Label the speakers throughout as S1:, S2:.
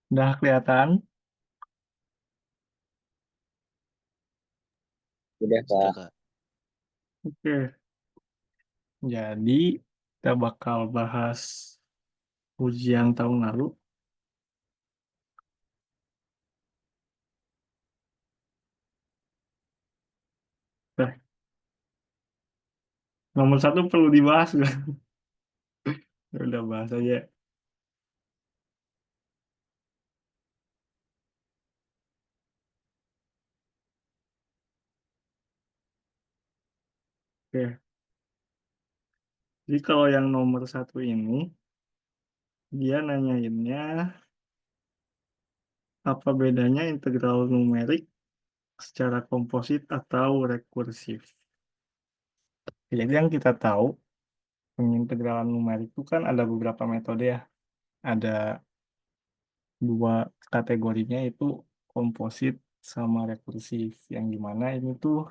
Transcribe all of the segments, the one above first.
S1: Udah kelihatan?
S2: Udah,
S3: Sudah,
S2: Kak.
S3: Kak.
S1: Oke. Jadi kita bakal bahas ujian tahun lalu. Nah, nomor satu perlu dibahas nggak? Udah bahas aja. Oke. Jadi kalau yang nomor satu ini, dia nanyainnya apa bedanya integral numerik secara komposit atau rekursif. Jadi yang kita tahu, pengintegralan numerik itu kan ada beberapa metode ya. Ada dua kategorinya itu komposit sama rekursif. Yang dimana ini tuh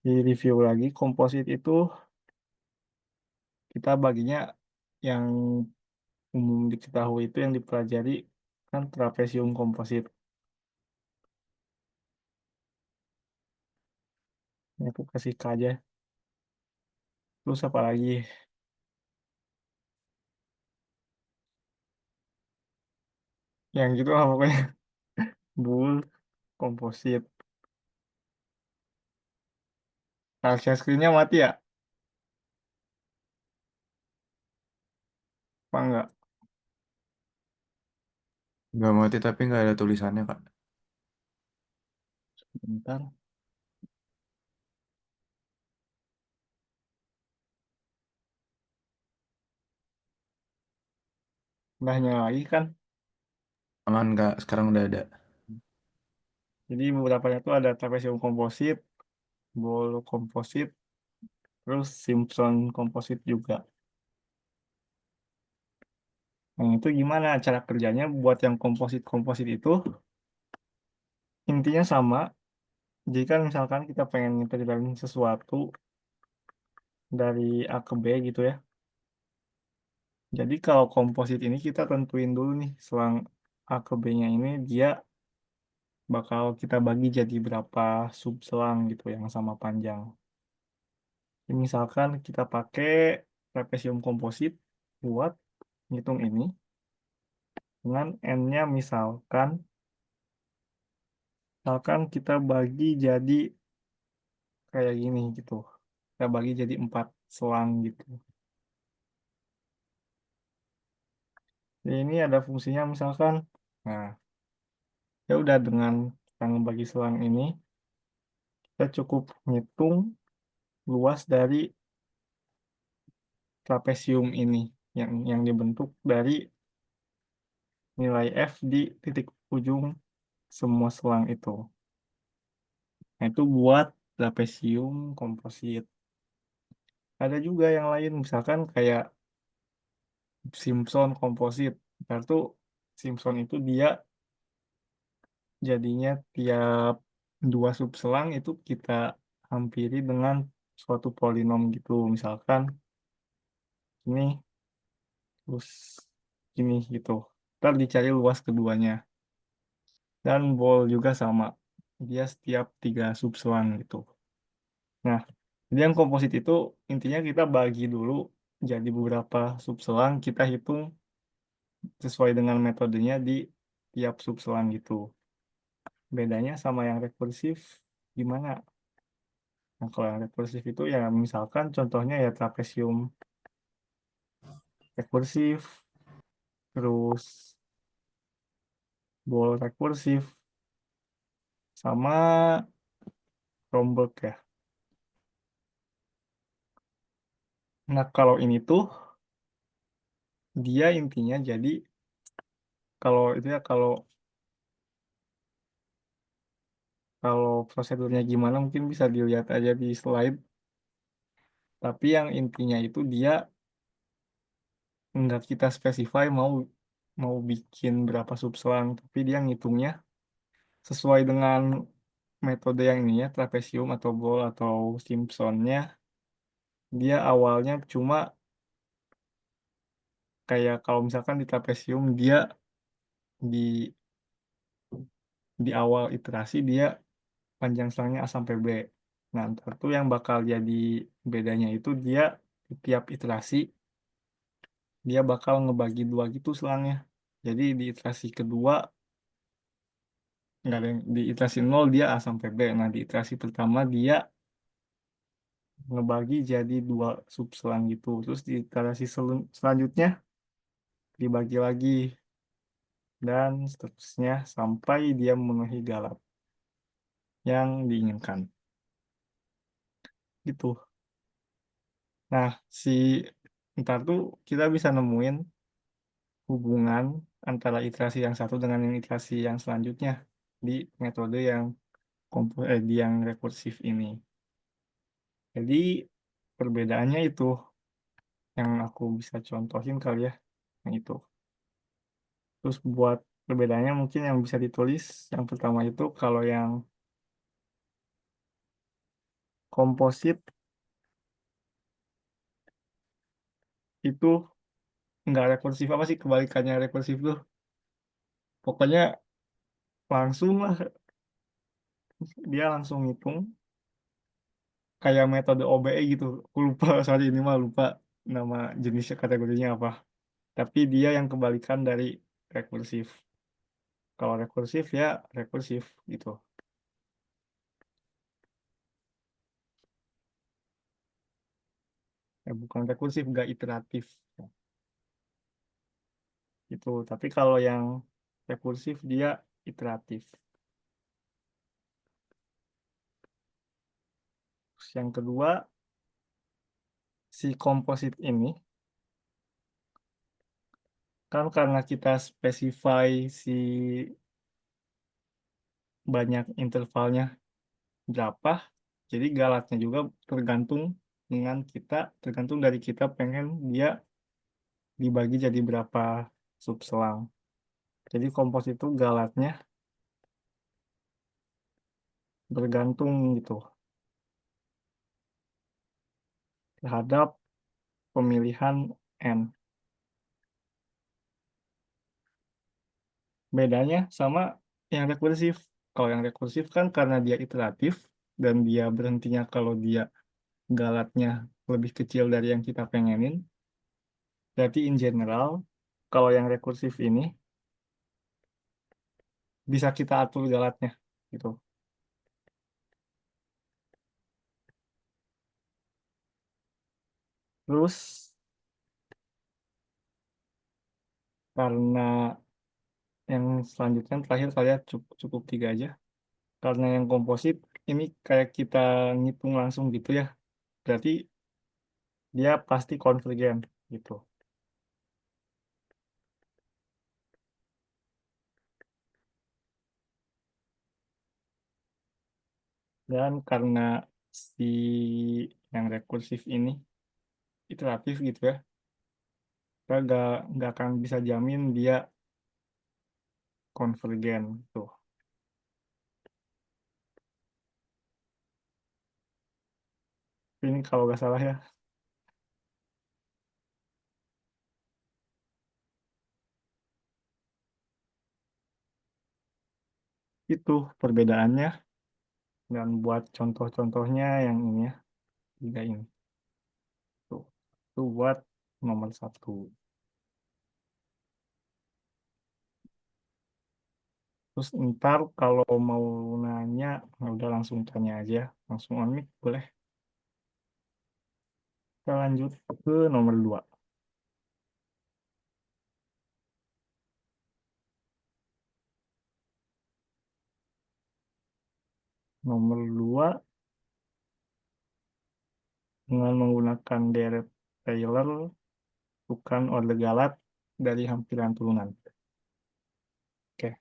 S1: di review lagi, komposit itu kita baginya yang umum diketahui itu yang dipelajari kan trapesium komposit. Ini aku kasih K aja. Terus apa lagi? Yang gitu lah pokoknya. Bull, komposit. Nah, share screen-nya mati ya? Apa enggak?
S4: Nggak mati tapi nggak ada tulisannya, Kak.
S1: Bentar. Udah nyala lagi kan?
S4: Aman, Kak. Sekarang udah ada.
S1: Jadi beberapa itu ada trapesium komposit, Bull komposit, terus Simpson komposit juga. Nah, itu gimana cara kerjanya buat yang komposit-komposit itu? Intinya sama. Jadi kan misalkan kita pengen ngintegralin sesuatu dari A ke B gitu ya. Jadi kalau komposit ini kita tentuin dulu nih selang A ke B-nya ini dia bakal kita bagi jadi berapa subselang gitu yang sama panjang. Jadi misalkan kita pakai trapesium komposit buat ngitung ini dengan N-nya misalkan kita bagi jadi kayak gini gitu. Kita bagi jadi 4 selang gitu. Jadi ini ada fungsinya misalkan, nah ya udah dengan kita ngebagi selang ini, kita cukup ngitung luas dari trapesium ini yang dibentuk dari nilai F di titik ujung semua selang itu. Nah, itu buat trapesium komposit. Ada juga yang lain, misalkan kayak Simpson komposit. Itu Simpson itu dia jadinya tiap dua subselang itu kita hampiri dengan suatu polinom gitu. Misalkan ini terus ini gitu. Ntar dicari luas keduanya. Dan bol juga sama. Dia setiap tiga subselang gitu. Nah, jadi yang komposit itu intinya kita bagi dulu jadi beberapa subselang, kita hitung sesuai dengan metodenya di tiap subselang gitu. Bedanya sama yang rekursif gimana? Nah, kalau yang rekursif itu ya misalkan contohnya ya trapesium rekursif, terus bol rekursif, sama Romberg ya. Nah, kalau ini tuh dia intinya jadi kalau itu ya kalau kalau prosedurnya gimana mungkin bisa dilihat aja di slide. Tapi yang intinya itu dia nggak kita spesify mau mau bikin berapa subselang, tapi dia ngitungnya sesuai dengan metode yang ini ya, trapesium atau bol atau Simpsonnya. Dia awalnya cuma kayak kalau misalkan di trapesium dia di di awal iterasi dia panjang selangnya A sampai B. Nah, ntar tuh yang bakal jadi bedanya itu dia di tiap iterasi dia bakal ngebagi dua gitu selangnya. Jadi di iterasi kedua nggak ada di iterasi 0 dia A sampai B. Nah, di iterasi pertama dia ngebagi jadi dua subselang gitu. Terus di iterasi selanjutnya dibagi lagi dan seterusnya sampai dia memenuhi galat yang diinginkan. Gitu. Nah, si ntar tuh kita bisa nemuin hubungan antara iterasi yang satu dengan yang iterasi yang selanjutnya di metode yang di yang rekursif ini. Jadi perbedaannya itu yang aku bisa contohin kali ya, yang itu. Terus buat perbedaannya mungkin yang bisa ditulis, yang pertama itu kalau yang komposit itu nggak rekursif apa sih kebalikannya rekursif tuh? Pokoknya langsung lah dia langsung ngitung kayak metode OBE gitu. Aku lupa soal ini mah lupa nama jenisnya kategorinya apa. Tapi dia yang kebalikan dari rekursif. Kalau rekursif ya rekursif gitu. Ya, bukan rekursif, nggak iteratif gitu. Tapi kalau yang rekursif dia iteratif. Terus yang kedua, si komposit ini kan karena kita specify si banyak intervalnya berapa, jadi galatnya juga tergantung dengan kita, tergantung dari kita pengen dia dibagi jadi berapa subselang. Jadi kompos itu galatnya bergantung gitu terhadap pemilihan N. Bedanya sama yang rekursif. Kalau yang rekursif kan karena dia iteratif dan dia berhentinya kalau dia galatnya lebih kecil dari yang kita pengenin. Berarti in general, kalau yang rekursif ini bisa kita atur galatnya gitu. Terus karena yang selanjutnya terakhir saya cukup, cukup tiga aja. Karena yang komposit ini kayak kita ngitung langsung gitu ya. Berarti dia pasti konvergen gitu. Dan karena si yang rekursif ini iteratif gitu ya, kita nggak akan bisa jamin dia konvergen tuh. Ini kalau nggak salah ya, itu perbedaannya. Dan buat contoh-contohnya yang ini ya, tiga ini. Tuh, itu buat nomor satu. Terus ntar kalau mau nanya, nah udah langsung tanya aja, langsung on mic boleh. Kita lanjut ke nomor dua. Nomor dua dengan menggunakan deret Taylor, bukan order galat dari hampiran turunan. Oke,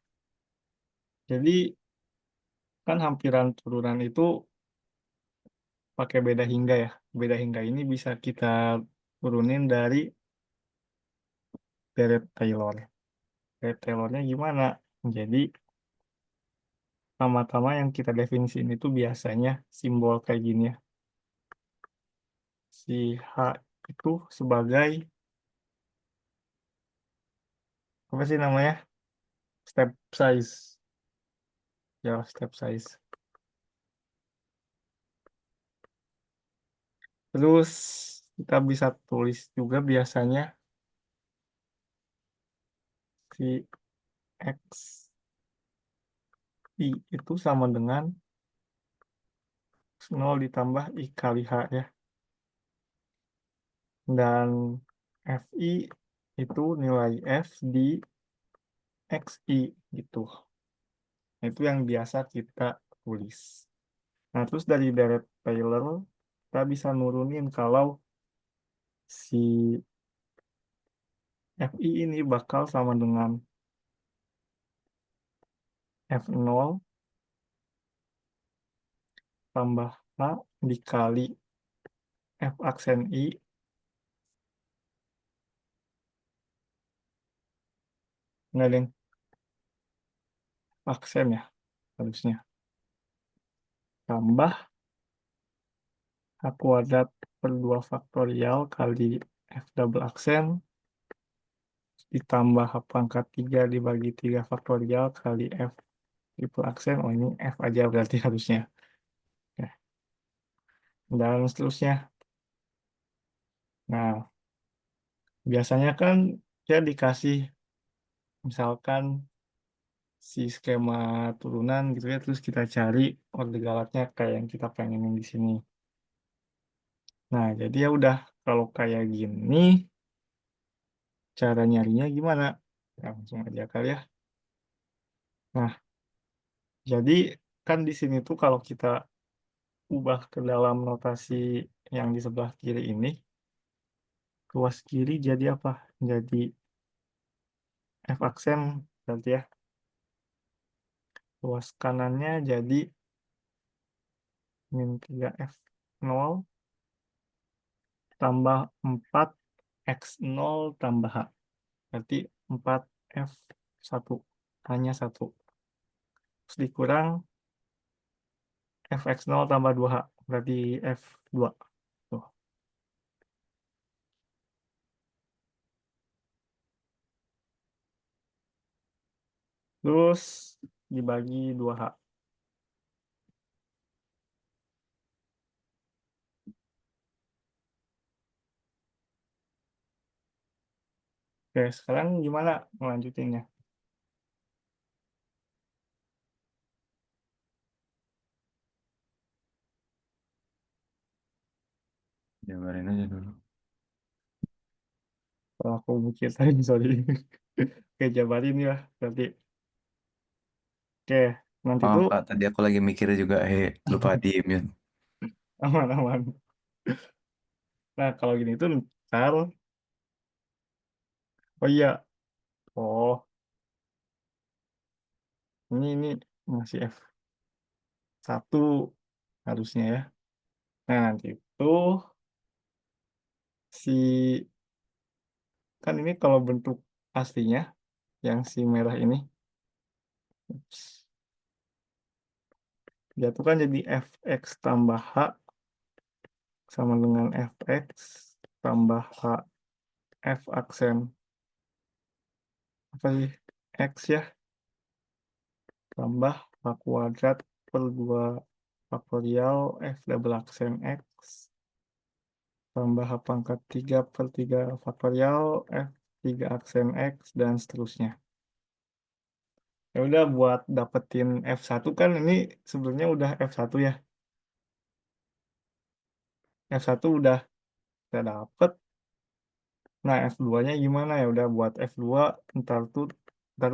S1: jadi kan hampiran turunan itu pakai beda hingga ya. Beda hingga ini bisa kita turunin dari deret Taylor. Deret Taylornya gimana? Jadi pertama-tama yang kita definisiin itu biasanya simbol kayak gini ya. Si H itu sebagai apa sih namanya? step size. Ya, step size. Terus kita bisa tulis juga biasanya si X I itu sama dengan 0 ditambah I kali H ya. Dan FI itu nilai F di XI gitu. Itu yang biasa kita tulis. Nah, terus dari deret Taylor, kita bisa nurunin kalau si FI ini bakal sama dengan F0 tambah H dikali F aksen I, nggak ada yang aksen ya harusnya, tambah H kuadrat per 2 faktorial kali F double aksen ditambah H pangkat 3 dibagi 3 faktorial kali F triple aksen. Oh, ini F aja berarti harusnya. Ya. Dan seterusnya. Nah, biasanya kan ya dikasih misalkan si skema turunan gitu ya, terus kita cari orde galaknya kayak yang kita pengenin di sini. Nah, jadi ya udah kalau kayak gini cara nyarinya gimana? Ya, langsung aja kali ya. Nah, jadi kan di sini tuh kalau kita ubah ke dalam notasi yang di sebelah kiri ini, ruas kiri jadi apa? Jadi F aksen berarti ya. Ruas kanannya jadi min 3F0 tambah 4 X0 tambah H. Berarti 4F1. Hanya 1. Terus dikurang Fx0 tambah 2H. Berarti F2. Tuh. Terus dibagi 2H. Oke, sekarang gimana melanjutinnya?
S4: Jabarin aja dulu.
S1: Kalau aku mikir tadi, sorry. Oke, jabarin ya. Berarti, oke, nanti
S4: Maaf
S1: tuh
S4: Kak, tadi aku lagi mikir juga, lupa diem ya.
S1: aman-aman. Nah, kalau gini tuh ntar, oh iya, oh, ini masih F1 harusnya ya. Nah, nanti itu si, kan ini kalau bentuk aslinya, yang si merah ini, ups, dia tuh kan jadi Fx tambah H sama dengan Fx tambah H F aksen apa sih X ya tambah H kuadrat per 2 faktorial F double aksen X tambah H pangkat 3 per 3 faktorial F 3 aksen X dan seterusnya. Ya udah buat dapetin F1 kan ini sebenarnya udah F1 ya. F1 udah kita dapet. Nah, F2-nya gimana ya? Udah buat F2 ntar tuh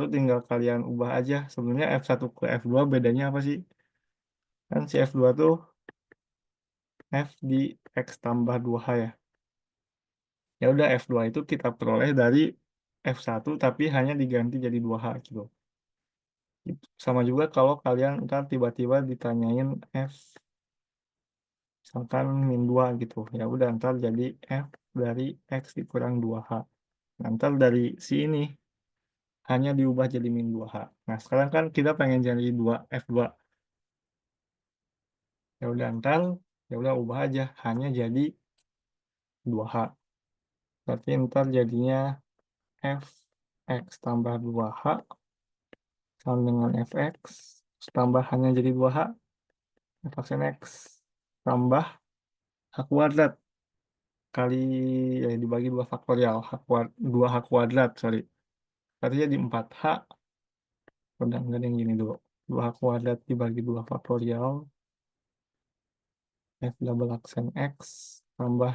S1: tinggal kalian ubah aja. Sebenarnya F1 ke F2 bedanya apa sih? Kan si F2 tuh F di X tambah 2H ya. Ya udah F2 itu kita peroleh dari F1 tapi hanya diganti jadi 2H gitu. Sama juga kalau kalian ntar tiba-tiba ditanyain F misalkan min 2 gitu. Ya udah ntar jadi F dari X dikurang 2H. Nah, ntar dari si ini hanya diubah jadi min 2H. Nah, sekarang kan kita pengen jadi 2 F2. Ya udah ntar ya udah ubah aja hanya jadi 2H. Berarti ntar jadinya F X tambah 2H sama dengan fx, terus tambahannya jadi 2h, f aksen x, tambah h kuadrat, kali, ya dibagi 2 faktorial, 2h kuadrat, sorry. Berarti jadi 4h, udah enggak ada yang gini dulu. 2h kuadrat dibagi 2 faktorial, f double aksen x, tambah,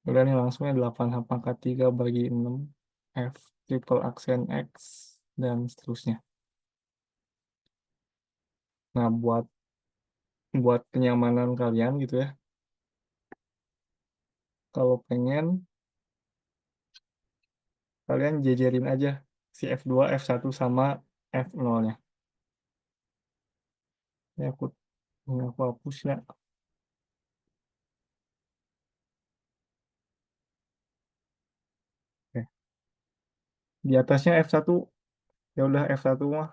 S1: udah nih langsungnya 8h pangkat 3 bagi 6, f triple aksen x, dan seterusnya. Nah, buat kenyamanan kalian gitu ya, kalau pengen, kalian jejerin aja si F2, F1 sama F0-nya. Ini aku hapus ya. Oke. Di atasnya F1, ya udah F1 mah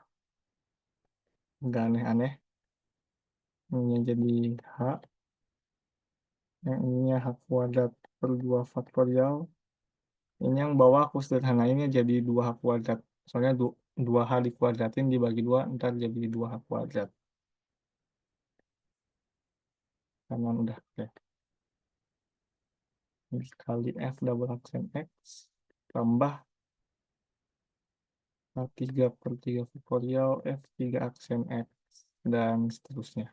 S1: nggak aneh-aneh. Ini jadi H, yang ininya H kuadrat per 2 faktorial. Ini yang bawah aku sederhanainnya jadi 2H kuadrat. Soalnya 2H dikuadratin dibagi 2, ntar jadi 2H kuadrat. Kanan udah, oke. Ini kali F double aksen X, tambah H3 per 3 faktorial, F3 aksen X, dan seterusnya.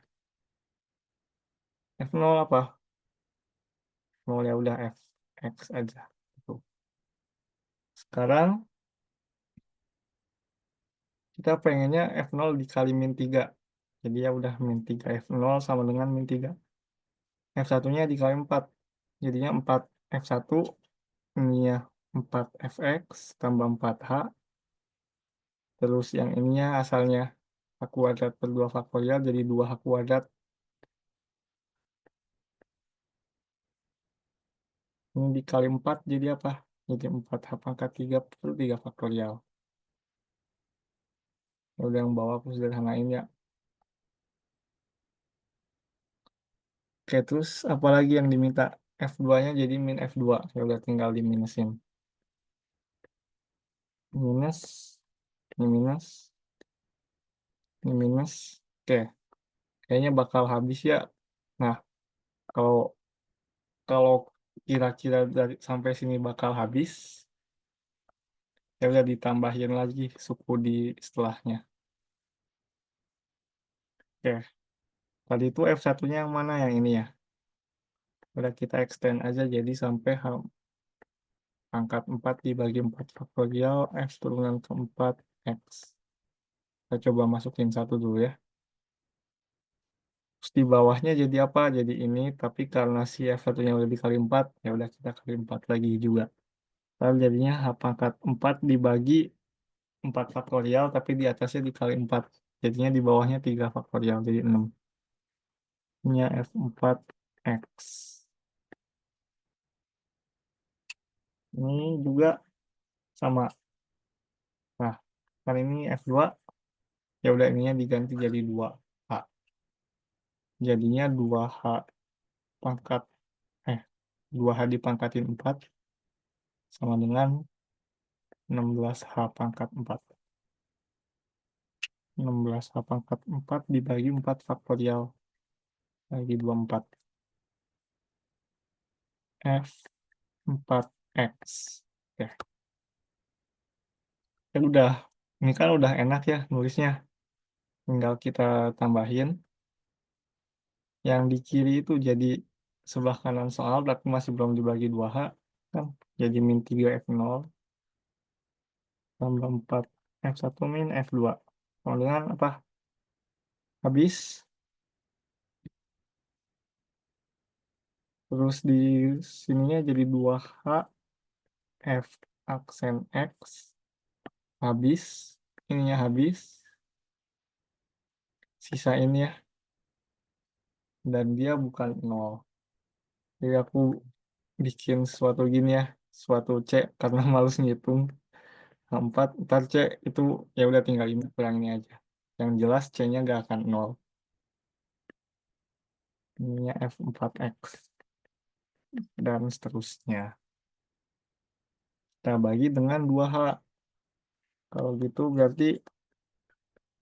S1: F0 apa? 0 ya udah F, X aja. Tuh. Sekarang kita pengennya F0 dikali min 3. Jadi ya udah min 3 F0 sama dengan min 3. F1-nya dikali 4. Jadinya 4 F1, ini ya 4 Fx tambah 4H. Terus yang ininya asalnya H kuadrat per 2 faktorial jadi 2H kuadrat. Ini dikali 4 jadi apa? Jadi 4H pangkat 3 per 3 faktorial. Ya udah yang bawah aku sederhanain ya. Oke, terus apalagi yang diminta? F2-nya jadi min F2. Ya udah tinggal diminusin. Minus, ini minus, ini minus. Oke, kayaknya bakal habis ya. Nah, kalau kalau kira-kira dari sampai sini bakal habis, ya udah ditambahin lagi suku di setelahnya. Oke, tadi itu F1-nya yang mana yang ini ya? Udah kita extend aja jadi sampai pangkat 4 dibagi 4 faktorial F turunan keempat X. Kita coba masukin satu dulu ya. Terus di bawahnya jadi apa? Jadi ini, tapi karena si F1-nya udah dikali 4, ya udah kita kali 4 lagi juga. Lalu jadinya H pangkat 4 dibagi 4 faktorial, tapi di atasnya dikali 4. Jadinya di bawahnya 3 faktorial, jadi 6. Ini F4X. Ini juga sama. Nah, kan ini F2, ya udah ininya diganti jadi 2H. Jadinya 2H pangkat, eh, 2H dipangkatin 4 sama dengan 16H pangkat 4. 16H pangkat 4 dibagi 4 faktorial. Bagi 24. F4X. Ya, kan udah, ini kan udah enak ya nulisnya. Tinggal kita tambahin. Yang di kiri itu jadi sebelah kanan soal, tapi masih belum dibagi 2H. Kan jadi min 3 F0 tambah 4 F1 min F2. Sama dengan apa? Habis. Terus di sininya jadi 2H F aksen X. Habis. Ininya habis. Sisa ini ya. Dan dia bukan 0. Jadi aku bikin suatu gini ya. Suatu C karena males ngitung. 4, ntar C itu ya udah tinggal ini kurang ini aja. Yang jelas C-nya nggak akan 0. Ininya F4X. Dan seterusnya. Kita bagi dengan 2H. Kalau gitu berarti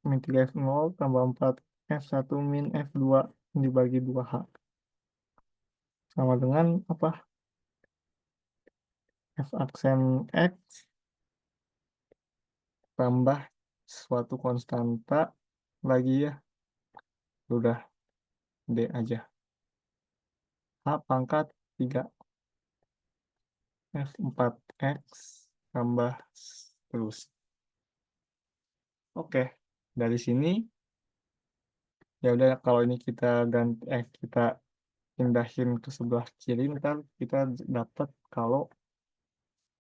S1: min 3F0 tambah 4F1 min F2 dibagi 2H. Sama dengan apa? F aksen X tambah suatu konstanta lagi ya. Udah D aja. H pangkat 3 F4X tambah terus. Oke, dari sini ya udah kalau ini kita ganti kita pindahin ke sebelah kiri, ntar kita dapat kalau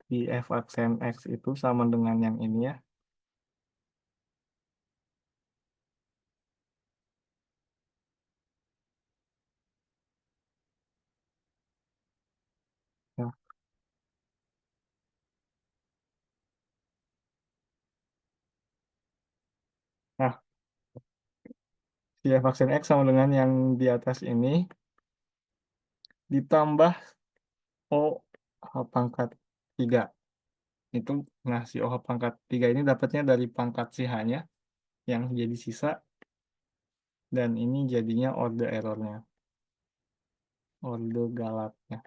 S1: di F aksen X itu sama dengan yang ini ya. Nah, nah, si F aksen X sama dengan yang di atas ini ditambah O H pangkat 3. Itu, nah si O H pangkat 3 ini dapatnya dari pangkat si H-nya yang jadi sisa, dan ini jadinya orde errornya, orde galatnya.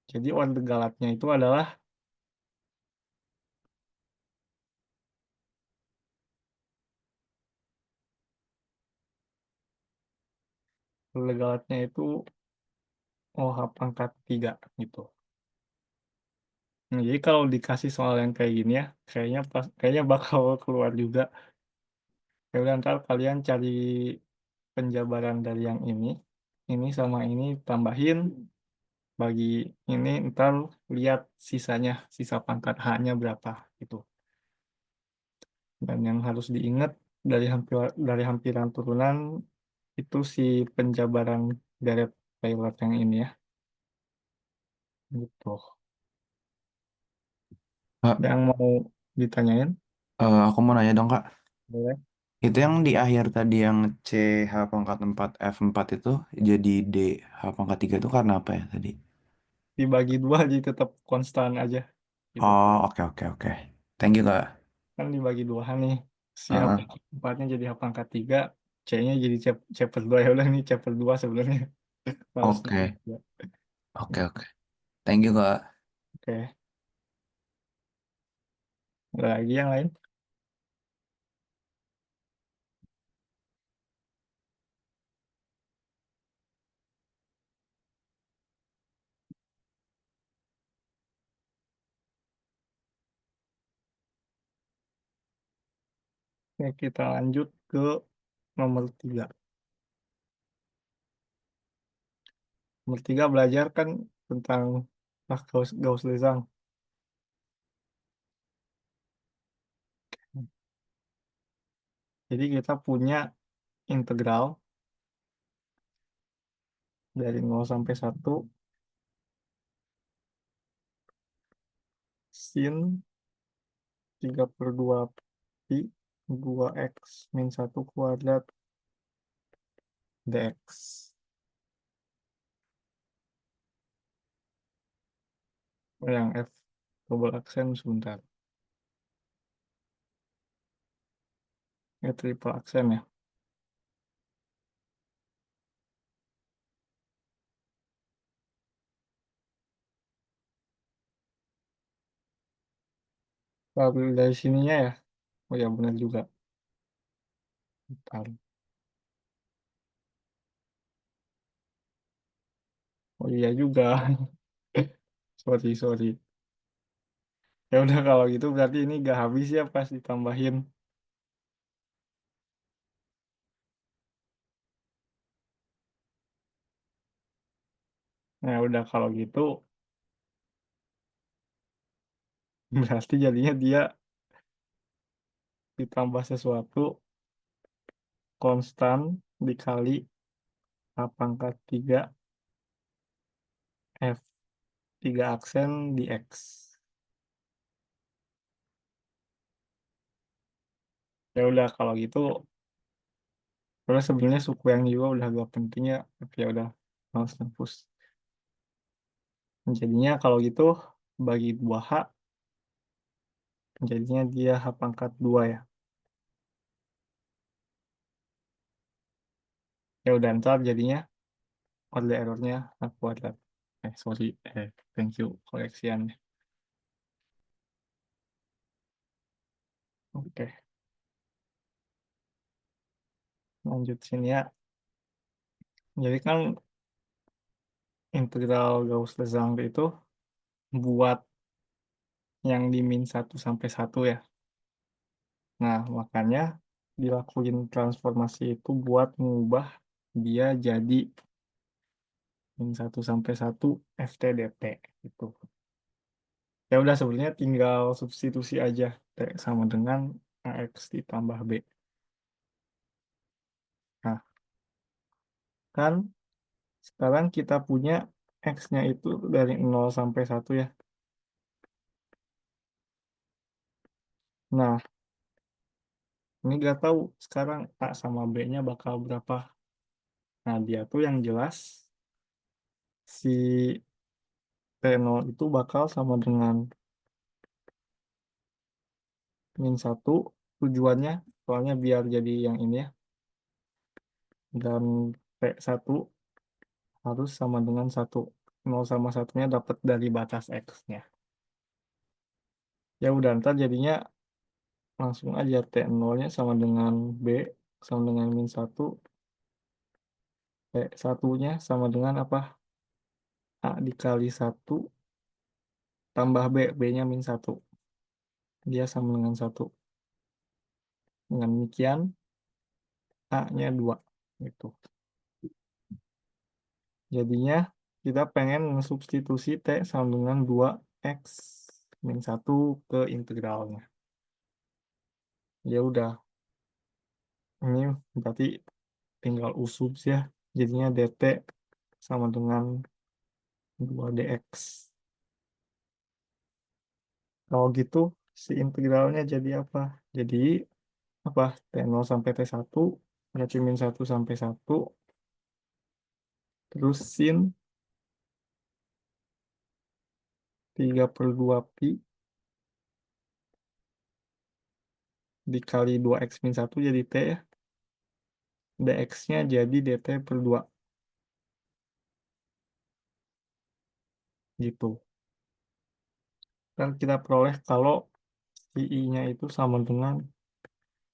S1: Jadi orde galatnya itu adalah orde galatnya itu OH pangkat 3 gitu. Nah, jadi kalau dikasih soal yang kayak gini ya, kayaknya bakal keluar juga. Ya udah ntar kalian cari penjabaran dari yang ini sama ini tambahin bagi ini, ntar lihat sisanya, sisa pangkat H-nya berapa gitu. Dan yang harus diingat dari hampiran turunan itu si penjabaran Gareth Taylor yang ini ya, gitu.
S4: Kak,
S1: Yang mau ditanyain
S4: aku mau nanya dong Kak.
S1: boleh.
S4: Itu yang di akhir tadi yang C H pangkat 4 F4 itu jadi D H pangkat 3 itu karena apa ya tadi?
S1: Dibagi dua jadi tetap konstan aja gitu.
S4: Oh, oke oke oke. Thank you Kak.
S1: Kan dibagi dua nih, si H
S4: Heeh.
S1: pangkat 4-nya jadi H pangkat 3, C-nya jadi C per 2. Ya udah nih C per 2 sebenarnya. Balas
S4: Oke.
S1: ya.
S4: Oke oke. Thank you Kak.
S1: Oke, ada lagi yang lain? Oke, kita lanjut ke nomor 3. Nomor 3 belajar kan tentang Gauss-Lezang. Jadi kita punya integral dari 0 sampai 1 sin 3/2 pi 2x min 1 kuadrat dx. Yang F double aksen sebentar. Ini triple aksen ya. Kalau dari sininya ya. Oh ya benar juga. Bentar. Oh iya juga. Sorry, sorry. Ya udah kalau gitu berarti ini gak habis ya pas ditambahin. Nah udah kalau gitu berarti jadinya dia ditambah sesuatu konstan dikali H pangkat 3 F 3 aksen di X. Ya udah kalau gitu, terus sebenarnya suku yang juga udah gak penting ya, tapi ya udah langsung nembus. Jadinya kalau gitu bagi 2H jadinya dia H pangkat 2 ya. Ya udah ntar jadinya order errornya aku ada. Sorry, thank you koreksiannya. Oke, lanjut sini ya. Jadi kan integral Gauss-Legendre itu buat yang di min 1 sampai 1 ya. Nah, makanya dilakuin transformasi itu buat mengubah dia jadi min 1 sampai 1 FTDT gitu. Ya udah sebenarnya tinggal substitusi aja T sama dengan AX ditambah B. Nah, kan sekarang kita punya X-nya itu dari 0 sampai 1 ya. Nah, ini gak tahu sekarang A sama B-nya bakal berapa. Nah, dia tuh yang jelas si T0 itu bakal sama dengan min 1 tujuannya soalnya biar jadi yang ini ya. Dan T1 harus sama dengan 1. 0 sama 1-nya dapat dari batas X-nya. Ya udah ntar jadinya langsung aja T0-nya sama dengan B sama dengan min 1. T1-nya sama dengan apa? A dikali 1 tambah B. B-nya min 1. Dia sama dengan 1. Dengan demikian A-nya 2. Gitu. Jadinya kita pengen substitusi T sama dengan 2X min 1 ke integralnya. Ya udah, ini berarti tinggal usub ya. Jadinya dt sama dengan 2 dx. Kalau gitu, si integralnya jadi apa? Jadi apa? T0 sampai T1 berarti min 1 sampai 1 terus sin 3/2 pi dikali 2x min 1 jadi T ya. Dx-nya jadi dt/2 gitu. Dan kita peroleh kalau si I-nya itu sama dengan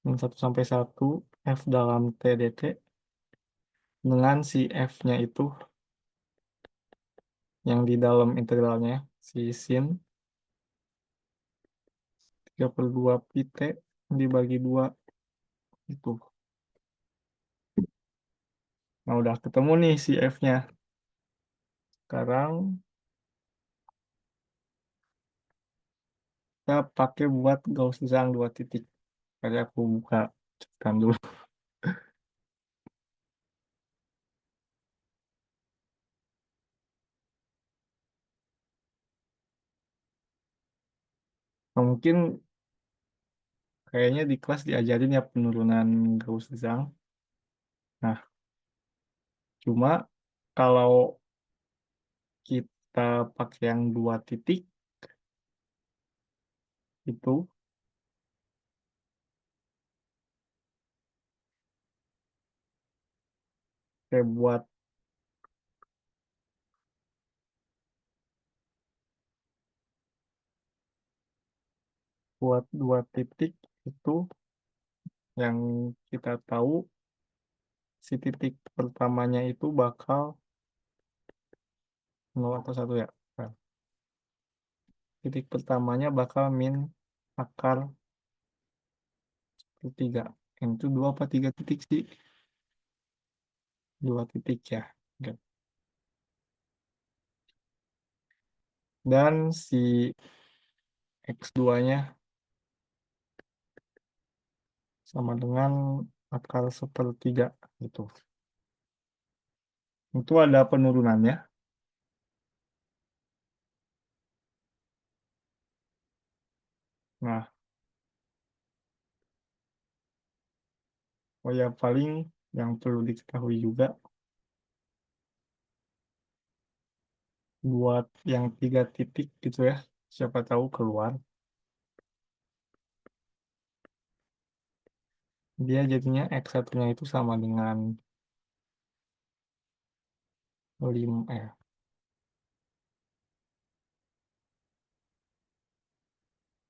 S1: min 1 sampai 1 F dalam T dt dengan si F-nya itu yang di dalam integralnya si sin 3/2 pi T dibagi 2 itu. Nah udah ketemu nih si F-nya. Sekarang kita pakai buat Gauss-Jang 2 titik. Tadi aku buka catatan dulu. Nah, mungkin kayaknya di kelas diajarin ya penurunan Gauss-Jang. Nah, cuma kalau kita pakai yang 2 titik itu kayak buat 2 titik itu yang kita tahu si titik pertamanya itu bakal 0 atau 1 ya. Nah, titik pertamanya bakal min akar 3. Yang itu 2 apa 3 titik sih? 2 titik ya. Oke. Dan si X2-nya sama dengan akar 1/3 gitu. Itu ada penurunannya. Nah, oh ya paling yang perlu diketahui juga buat yang 3 titik gitu ya. Siapa tahu keluar. Dia jadinya X1-nya itu sama dengan 5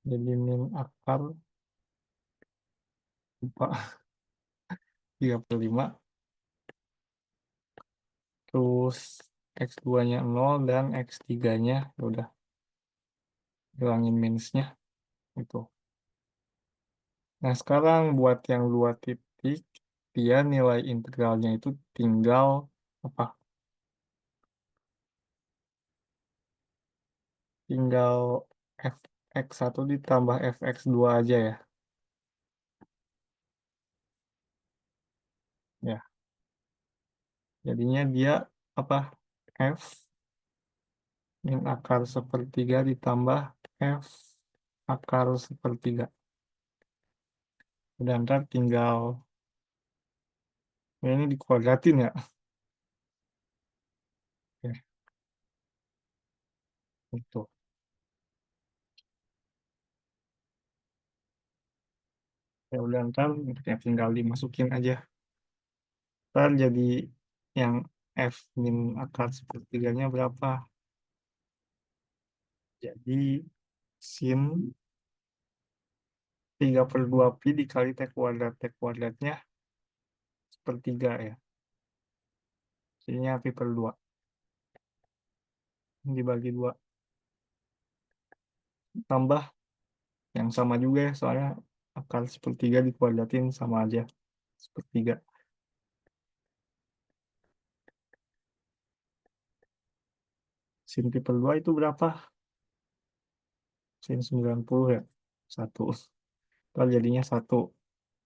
S1: jadi min akar lupa 35, terus X2-nya 0 dan X3-nya udah hilangin minusnya itu. Nah, sekarang buat yang 2 titik, dia nilai integralnya itu tinggal apa? Tinggal fx1 ditambah fx2 aja ya. Ya, jadinya dia apa? F min akar sepertiga ditambah F akar sepertiga. Udah ntar tinggal, ya ini dikuadratin ya. Ya, itu. Ya udah ntar ya tinggal dimasukin aja. Ntar jadi yang F min akar sepertiganya berapa? Jadi sin 3/2 pi dikali T kuadrat. T kuadratnya sepertiga ya. Jadinya pi per 2. Dibagi 2. Tambah yang sama juga ya. Soalnya akar sepertiga dikuadratin sama aja. Sepertiga. Sin pi per 2 itu berapa? Sin 90 ya. Satu. Ntar jadinya 1.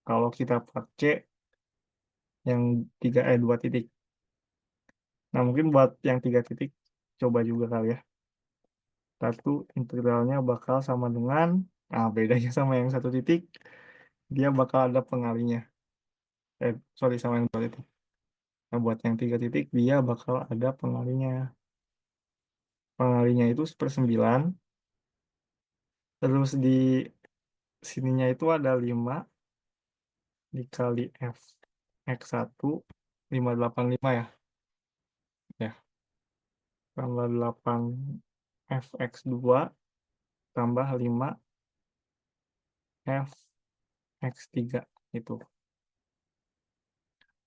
S1: Kalau kita pakai yang 2 titik. Nah mungkin buat yang 3 titik coba juga kali ya. Satu integralnya bakal sama dengan, nah bedanya sama yang 1 titik, dia bakal ada pengalinya. Sorry, sama yang 2 titik. Nah buat yang 3 titik dia bakal ada pengalinya. Pengalinya itu 1/9. Terus di sininya itu ada 5 dikali F X1 585 ya. Ya, tambah 8 Fx2 tambah 5 Fx3 itu.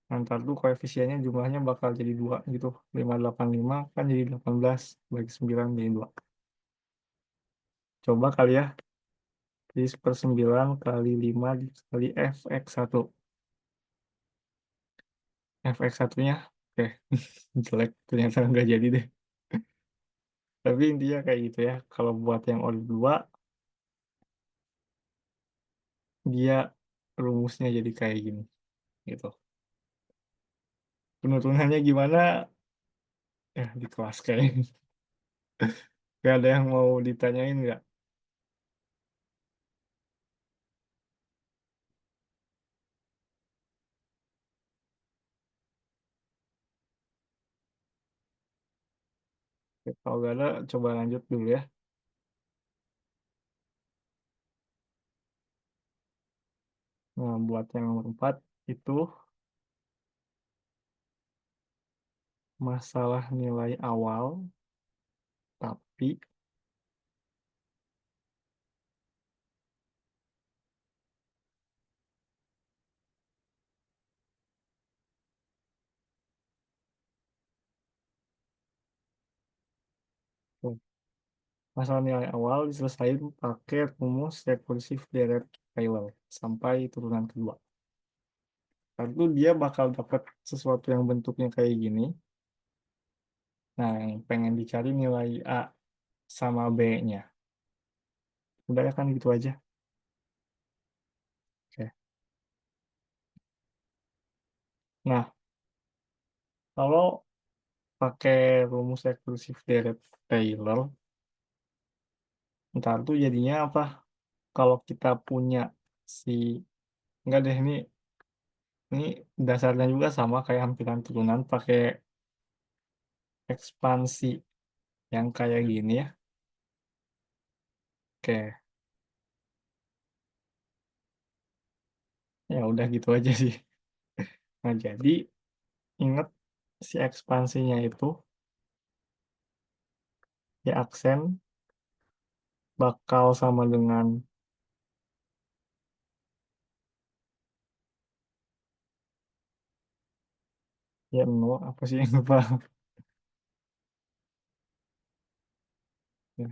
S1: Ntar tuh koefisiennya jumlahnya bakal jadi 2 gitu. 585 kan jadi 18 bagi 9 jadi 2. Coba kali ya. Jadi 1/9 kali 5 dikali Fx1. Fx1-nya, oke, jelek. Ternyata nggak jadi deh. Tapi intinya kayak gitu ya. Kalau buat yang order 2, dia rumusnya jadi kayak gini. Gitu. Penurunannya gimana? Ya, di kelas kayaknya. Gak ada yang mau ditanyain nggak? Oke, kalau nggak ada, coba lanjut dulu ya. Nah, buat yang nomor 4 itu masalah nilai awal, tapi tuh, masalah nilai awal diselesaikan pakai rumus rekursif deret Taylor sampai turunan kedua. Lalu dia bakal dapat sesuatu yang bentuknya kayak gini. Nah, yang pengen dicari nilai A sama B-nya. Udah ya kan gitu aja. Oke. Nah, kalau pakai rumus rekursif deret Taylor, ntar tuh jadinya apa? Kalau kita punya si, enggak deh, ini dasarnya juga sama kayak hampiran turunan pakai ekspansi yang kayak gini ya. Oke, ya udah gitu aja sih. Nah, jadi ingat si ekspansinya itu Y aksen bakal sama dengan Y0 apa sih yang lupa. Ya,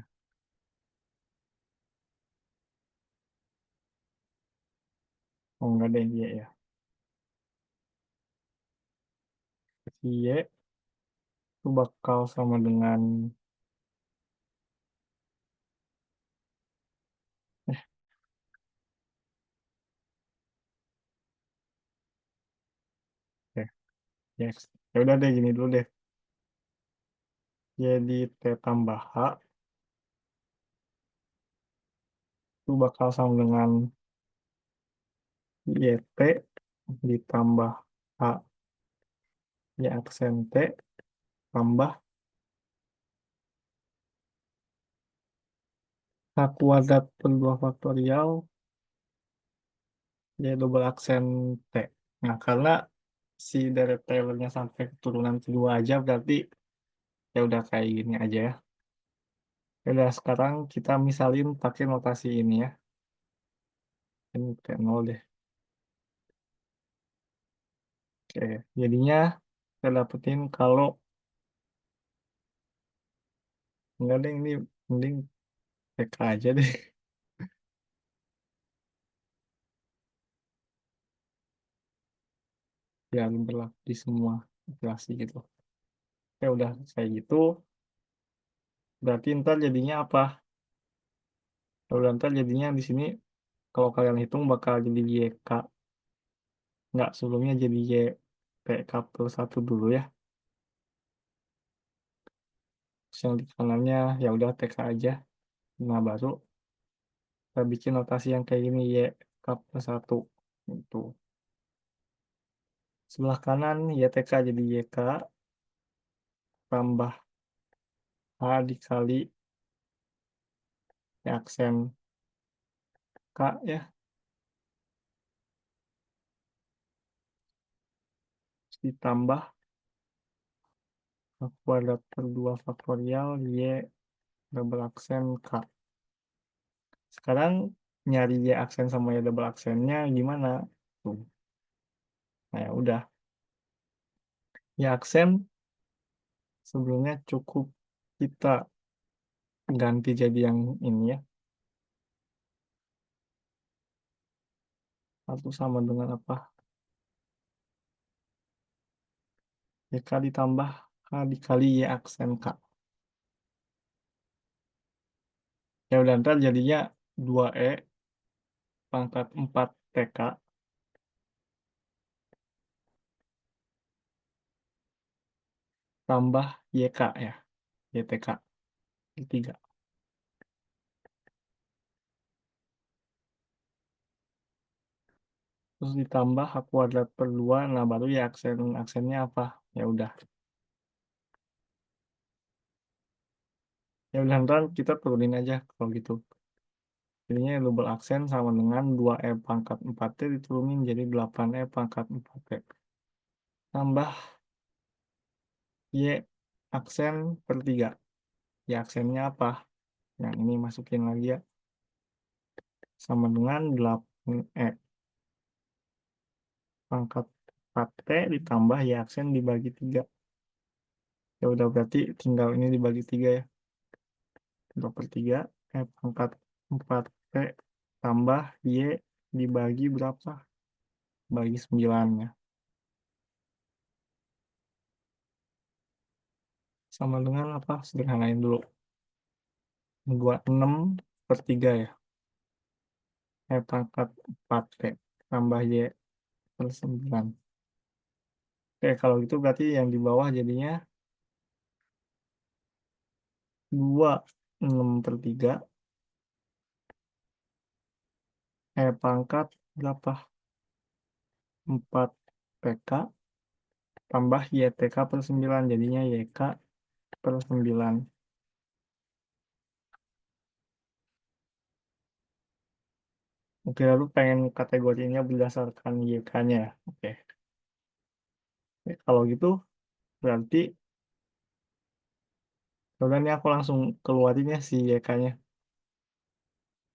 S1: oh enggak deh Y ya. Si Y itu bakal sama dengan eh eh, yes. Ya udah deh gini dulu deh. Jadi T tambah H itu bakal sama dengan YT ditambah H Y aksen T tambah H kuadrat per 2 faktorial Y double aksen T. Nah, karena si deret Taylornya sampai keturunan kedua aja berarti ya udah kayak gini aja ya. Ya udah sekarang kita misalin pakai notasi ini ya. Ini T0 deh. Oke, jadinya kita dapetin kalau enggak deh ini mending PK aja deh. Biar berlaku di semua iterasi gitu. Oke, udah kayak gitu. Berarti ntar jadinya apa? Kalau ntar jadinya di sini kalau kalian hitung bakal jadi YK. Nggak, sebelumnya jadi YPK plus 1 dulu ya. Terus yang di kanannya ya udah TK aja. Nah, baru kita bikin notasi yang kayak gini YK plus 1. Itu. Sebelah kanan YTK jadi YK tambah H dikali ya aksen K ya. Terus ditambah H kuadrat per 2 faktorial Y double aksen K. Sekarang nyari Y aksen sama Y double aksennya gimana? Tuh. Nah, ya udah. Y aksen sebelumnya cukup kita ganti jadi yang ini ya. Satu sama dengan apa? YK ditambah K dikali Y aksen K. Ya udah ntar jadinya 2E pangkat 4 TK tambah YK ya. YTK. 3. Terus ditambah H kuadrat per 2. Nah baru ya aksennya apa? Ya udah. Ya udah ntar kita turunin aja kalau gitu. Jadinya double aksen sama dengan 2E pangkat 4T diturunin jadi 8E pangkat 4T. Tambah Y aksen per 3. Y aksennya apa? Yang ini masukin lagi ya. Sama dengan 8E pangkat 4T ditambah Y aksen dibagi 3. Ya udah berarti tinggal ini dibagi 3 ya. 2 per 3. E pangkat 4T tambah Y dibagi berapa? Bagi 9 ya. Sama dengan apa? Sederhanain dulu. 26 per 3 ya. E pangkat 4T tambah Y per 9. Oke, kalau gitu berarti yang di bawah jadinya 26 per 3 pangkat berapa? 4 PK tambah YTK per 9. Jadinya YK per 9. Oke, lalu pengen kategorinya berdasarkan YK-nya ya. Oke. Oke, kalau gitu berarti Udah nih aku langsung keluarin ya si YK-nya.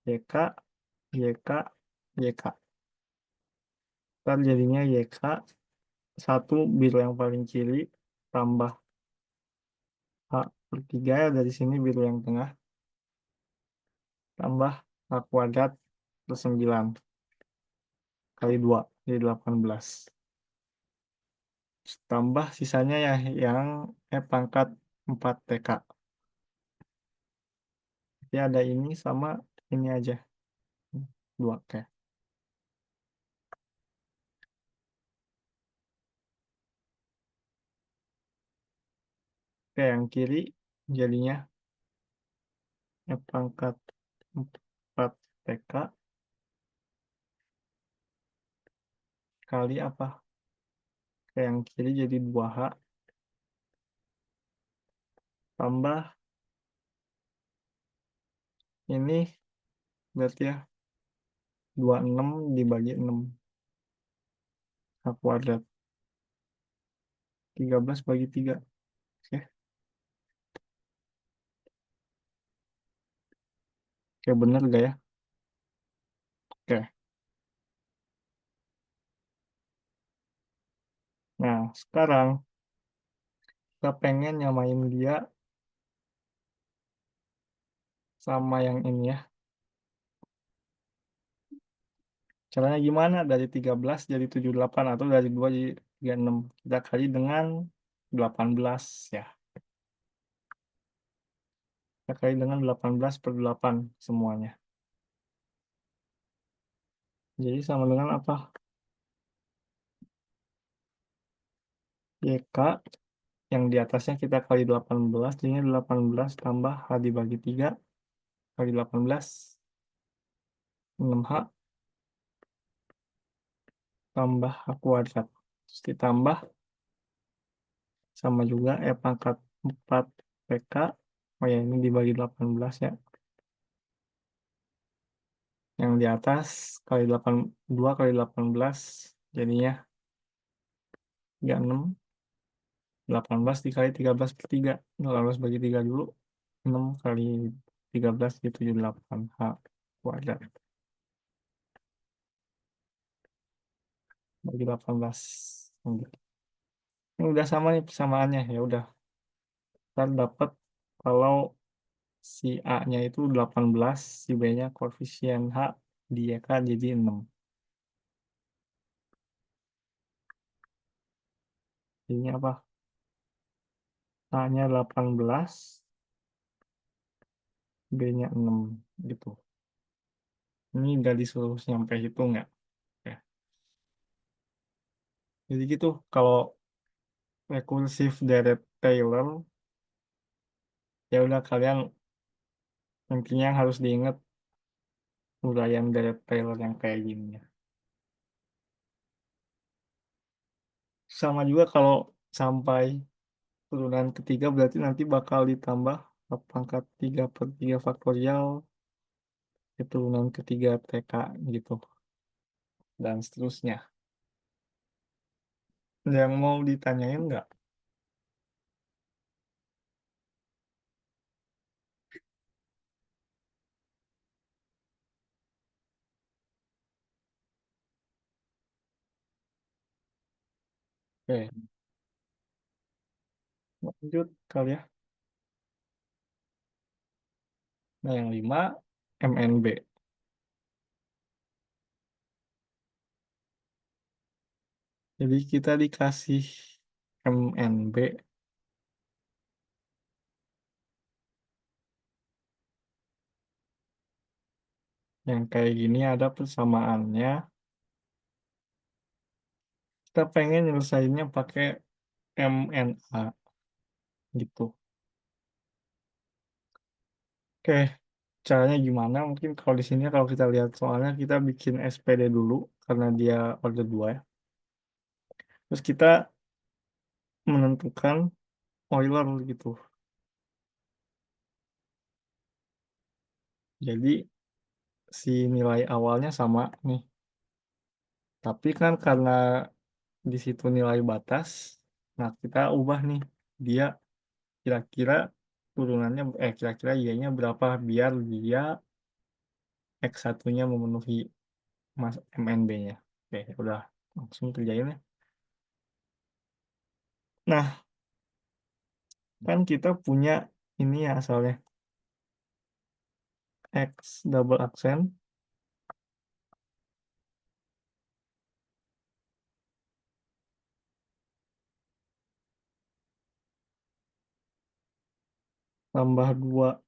S1: YK, YK, YK. Ntar jadinya YK, satu biru yang paling kiri, tambah H per 3 ya dari sini biru yang tengah, tambah H kuadrat per 9 kali 2 jadi 18. Tambah sisanya ya yang pangkat 4 TK. Jadi ada ini sama ini aja. Dua. Oke. Oke, yang kiri jadinya pangkat 4 TK kali apa? Oke, yang kiri jadi 2H tambah ini berarti ya 26 dibagi 6 H kuadrat. 13 bagi 3. Oke, oke bener gak ya? Oke. Nah, sekarang kita pengen nyamain dia sama yang ini ya. Caranya gimana? Dari 13 jadi 78 atau dari 2 jadi 36. Kita kali dengan 18 ya. Kita kali dengan 18 per 8 semuanya. Jadi sama dengan apa? YK yang di atasnya kita kali 18, jadinya 18 tambah H dibagi 3 kali 18, 6H tambah H kuadrat. Terus ditambah sama juga pangkat 4 PK. Oh ya, ini dibagi 18 ya. Yang di atas kali 8, 2 kali 18 jadinya 36. 18 dikali 13 per 3. 18 bagi 3 dulu. 6 kali 13 jadi 78 H kuadrat. Bagi 18. Ini udah sama nih persamaannya. Ya udah. Kita dapat kalau si A-nya itu 18, si B-nya koefisien H di YK jadi 6. Jadinya apa? A-nya 18, B-nya 6 gitu. Ini udah disuruh nyampe hitung ya. Oke. Jadi gitu, kalau recursive deret Taylor, ya udah kalian intinya yang harus diingat uraian deret Taylor yang kayak gini ya. Sama juga kalau sampai turunan ketiga berarti nanti bakal ditambah pangkat 3 per 3 faktorial ke turunan ketiga TK gitu dan seterusnya. Ada yang mau ditanyain nggak? Oke, lanjut kali ya. Nah, yang 5 MNB. Jadi kita dikasih MNB yang kayak gini ada persamaannya. Kita pengen nyelesainnya pakai MNA gitu. Oke, caranya gimana? Mungkin kalau di sini kalau kita lihat soalnya kita bikin SPD dulu karena dia order 2 ya. Terus kita menentukan Euler gitu. Jadi si nilai awalnya sama nih. Tapi kan karena di situ nilai batas, nah kita ubah nih dia kira-kira turunannya kira-kira Y-nya berapa biar dia X satunya memenuhi mas MNB-nya. Oke, udah langsung kerjain ya. Nah, kan kita punya ini ya asalnya X double aksen tambah 2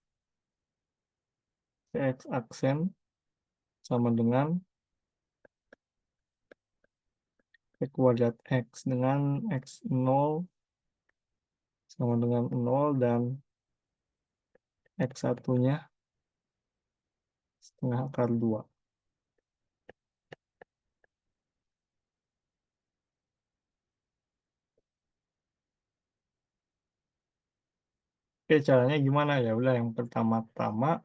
S1: X aksen sama dengan X kuadrat X dengan X0 sama dengan 0 dan X satunya setengah akar 2. Oke, caranya gimana ya? Udah yang pertama-tama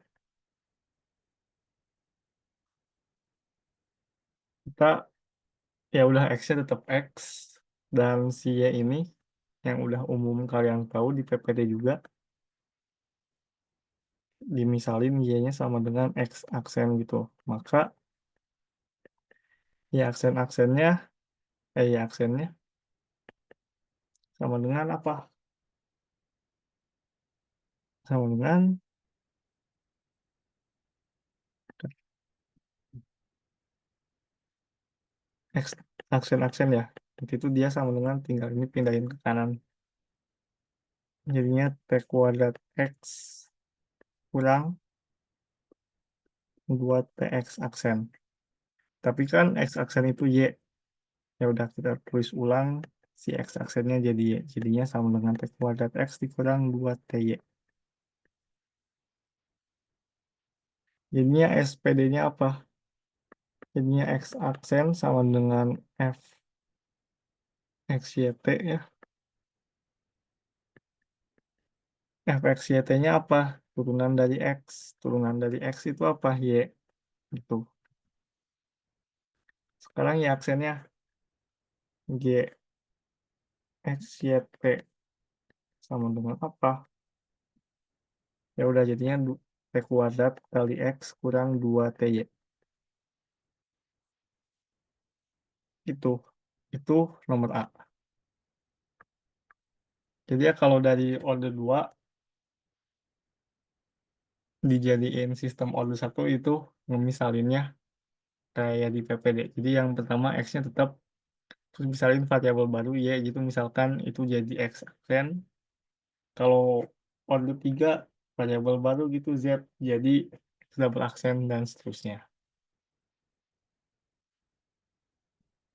S1: kita ya udah X-nya tetap X dan si Y ini yang udah umum kalian tahu di PPT juga dimisalin Y-nya sama dengan X aksen gitu. Maka Y aksen-aksennya Y aksennya sama dengan apa? Sama dengan X aksen-aksen ya. Nanti itu dia sama dengan tinggal ini pindahin ke kanan. Jadinya T kuadrat X kurang 2 TX aksen. Tapi kan X aksen itu Y. Ya udah kita tulis ulang si X aksennya jadi Y. Jadinya sama dengan T kuadrat X dikurang 2 TY. Jadinya SPD-nya apa? Jadinya X aksen sama dengan F XYT ya. F XYT-nya apa? Turunan dari X. Turunan dari X itu apa? Y. Itu. Sekarang Y aksennya G XYT sama dengan apa? Ya udah jadinya T kuadrat kali X kurang 2 TY. Itu. Itu nomor A. Jadi ya kalau dari order 2 dijadiin sistem order 1 itu ngemisalinnya kayak di PPD. Jadi yang pertama X-nya tetap, terus misalin variabel baru Y gitu, misalkan itu jadi X aksen. Kalau order 3 variabel baru gitu Z jadi X double aksen dan seterusnya.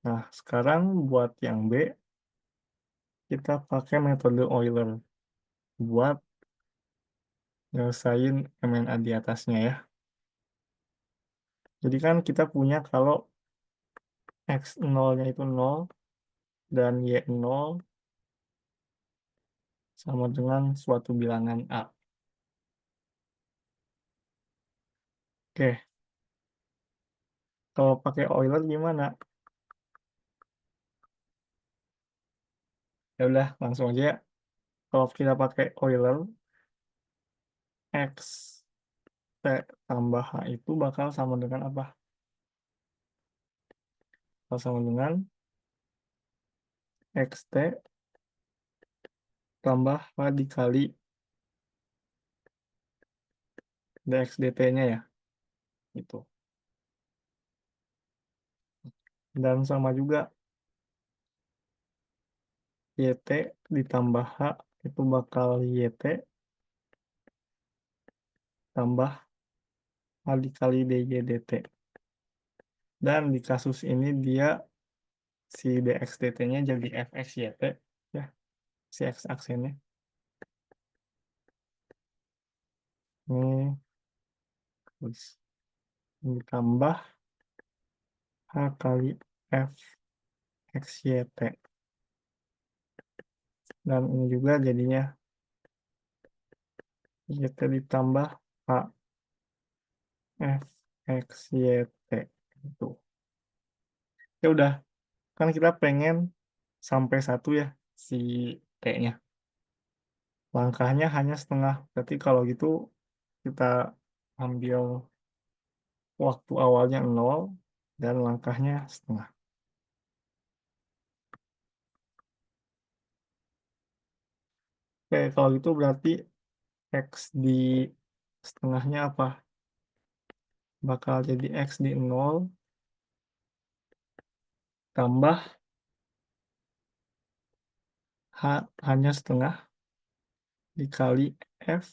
S1: Nah, sekarang buat yang B kita pakai metode Euler buat nyelesain MNA di atasnya ya. Jadi kan kita punya kalau X0-nya itu 0 dan Y0 sama dengan suatu bilangan A. Oke, kalau pakai Euler gimana? Ya udah, langsung aja ya. Kalau kita pakai Euler, X T tambah H itu bakal sama dengan apa? Bakal sama dengan XT tambah H dikali dx dt-nya ya. Itu. Dan sama juga YT ditambah H itu bakal YT tambah H dikali dy dt. Dan di kasus ini dia si dx dt-nya jadi fx yt ya, si x aksennya. Ini terus ditambah H kali f x yt. Dan ini juga jadinya yt ditambah H f x yt. Itu. Ya udah, kan kita pengen sampai 1 ya si t-nya. Langkahnya hanya setengah. Berarti kalau gitu kita ambil waktu awalnya 0 dan langkahnya setengah. Oke, kalau gitu berarti X di setengahnya apa? Bakal jadi X di 0 tambah H hanya setengah dikali F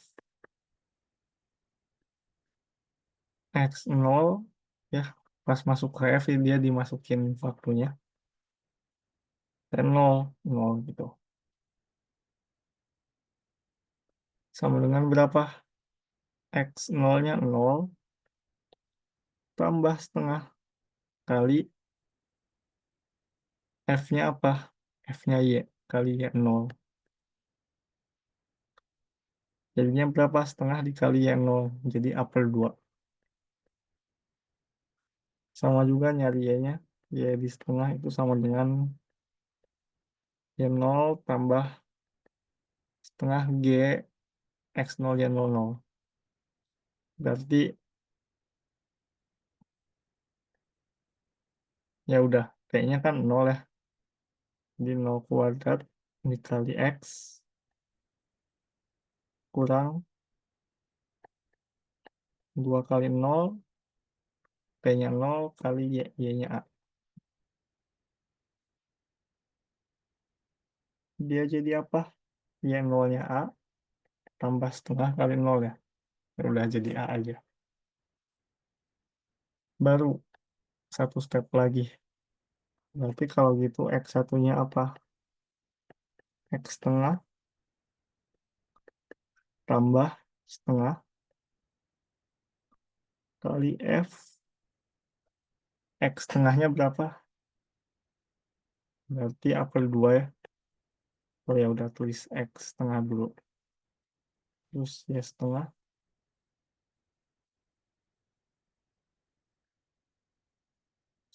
S1: X 0 ya. Pas masuk ke F dia dimasukin waktunya. Dan 0, 0 gitu. Sama dengan berapa? X 0-nya 0 tambah setengah kali F-nya apa? F-nya Y kali Y 0. Jadinya berapa? Setengah dikali Y 0. Jadi A per 2. Sama juga nyari Y-nya. Y di setengah itu sama dengan Y 0 tambah setengah G X 0 Y 0 0. Berarti ya udah. T-nya kan 0 ya. Jadi 0 kuadrat dikali X kurang 2 kali 0. P-nya 0 kali Y. Y-nya A. Dia jadi apa? Y 0-nya A tambah setengah kali 0 ya. Ya udah jadi A aja. Baru satu step lagi. Berarti kalau gitu X satunya apa? X setengah tambah setengah kali F. X setengahnya berapa? Berarti A per 2 ya. Oh ya udah tulis X setengah dulu. Terus Y setengah.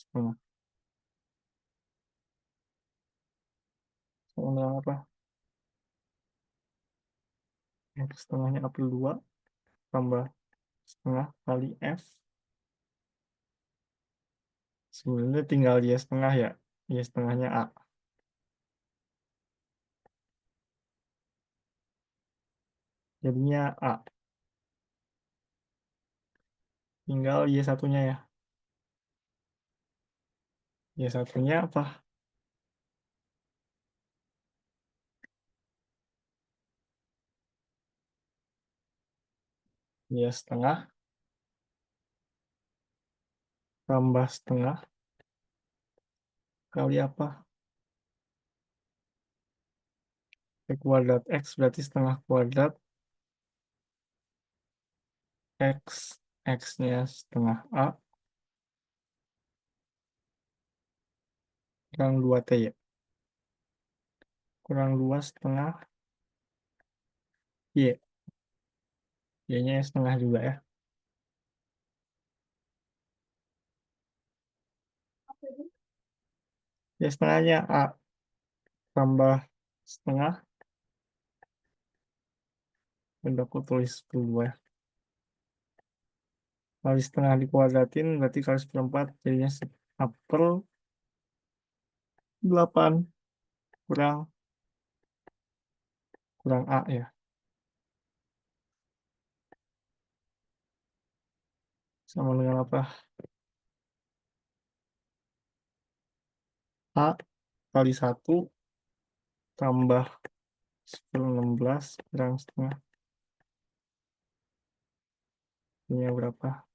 S1: Setengah. Sama dengan apa? X setengahnya A per 2 tambah setengah kali F. Sebenarnya tinggal Y setengah ya. Y setengahnya A. Jadinya A. Tinggal Y satunya ya. Y satunya apa? Y setengah tambah setengah kali apa? Y kuadrat X berarti setengah kuadrat X. X-nya setengah A kurang 2T ya. Kurang 2 setengah Y. Y-nya setengah juga ya. Y setengahnya A tambah setengah. Udah aku tulis dulu ya. Kali setengah dikuadratin berarti kali seperempat jadinya A per 8 kurang kurang A ya. Sama dengan apa? A kali 1 tambah 16 kurang setengah. Ini berapa?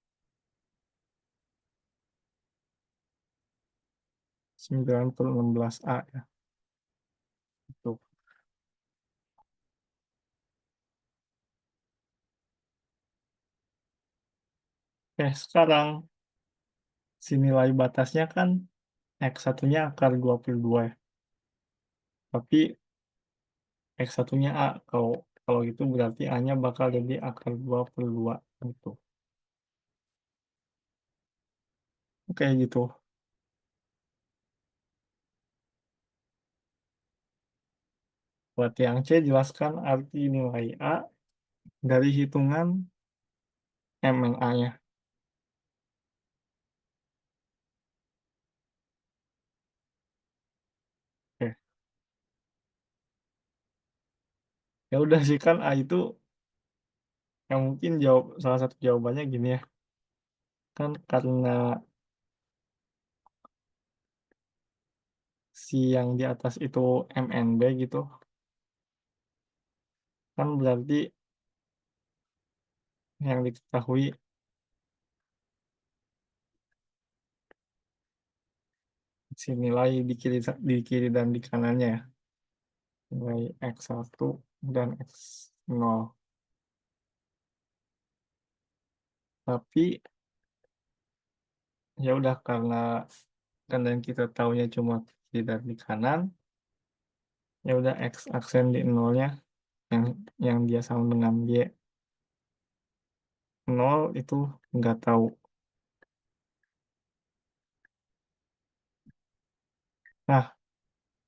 S1: 9/16 A ya. Itu. Oke, sekarang si nilai batasnya kan X satunya akar 22 ya. Tapi X satunya A. Kalau kalau gitu berarti A-nya bakal jadi akar 22 gitu. Oke gitu. Buat yang C, jelaskan arti nilai A dari hitungan MNA-nya. Oke. Ya udah sih kan A itu yang mungkin jawab salah satu jawabannya gini ya. Kan karena si yang di atas itu MNB gitu, kan berarti yang diketahui si nilai di kiri dan di kanannya ya. Nilai X1 dan X0. Tapi ya udah karena kan dan kita taunya cuma kiri dan di kanan, ya udah X aksen di nolnya yang dia sama dengan Y nol itu nggak tahu. Nah,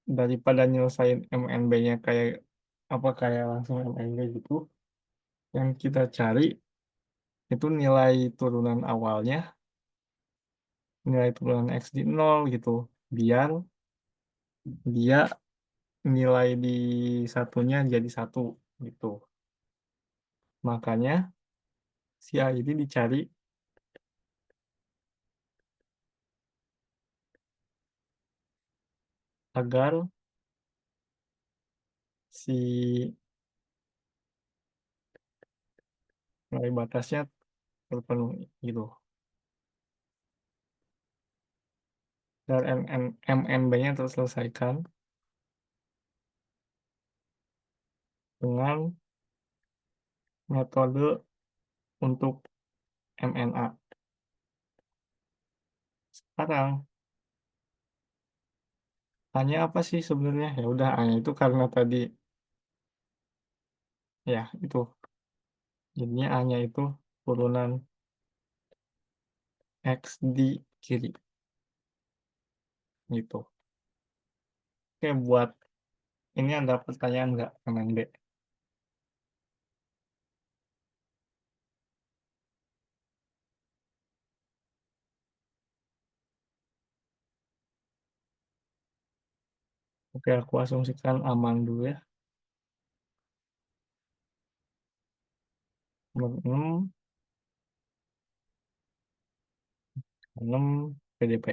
S1: daripada nyelesain MNB-nya kayak apa kayak langsung MNB gitu, yang kita cari itu nilai turunan awalnya, nilai turunan X di nol gitu, biar dia nilai di satunya jadi satu gitu. Makanya si A ini dicari agar si nilai batasnya terpenuhi gitu. Dan MNB-nya terselesaikan dengan metode untuk MNA. Sekarang hanya apa sih sebenarnya? Ya udah hanya itu karena tadi ya itu jadinya hanya itu turunan X di kiri gitu. Oke, buat ini ada pertanyaan nggak MNB? Oke, aku asumsikan aman dulu ya. Nomor 6, 6 PDP.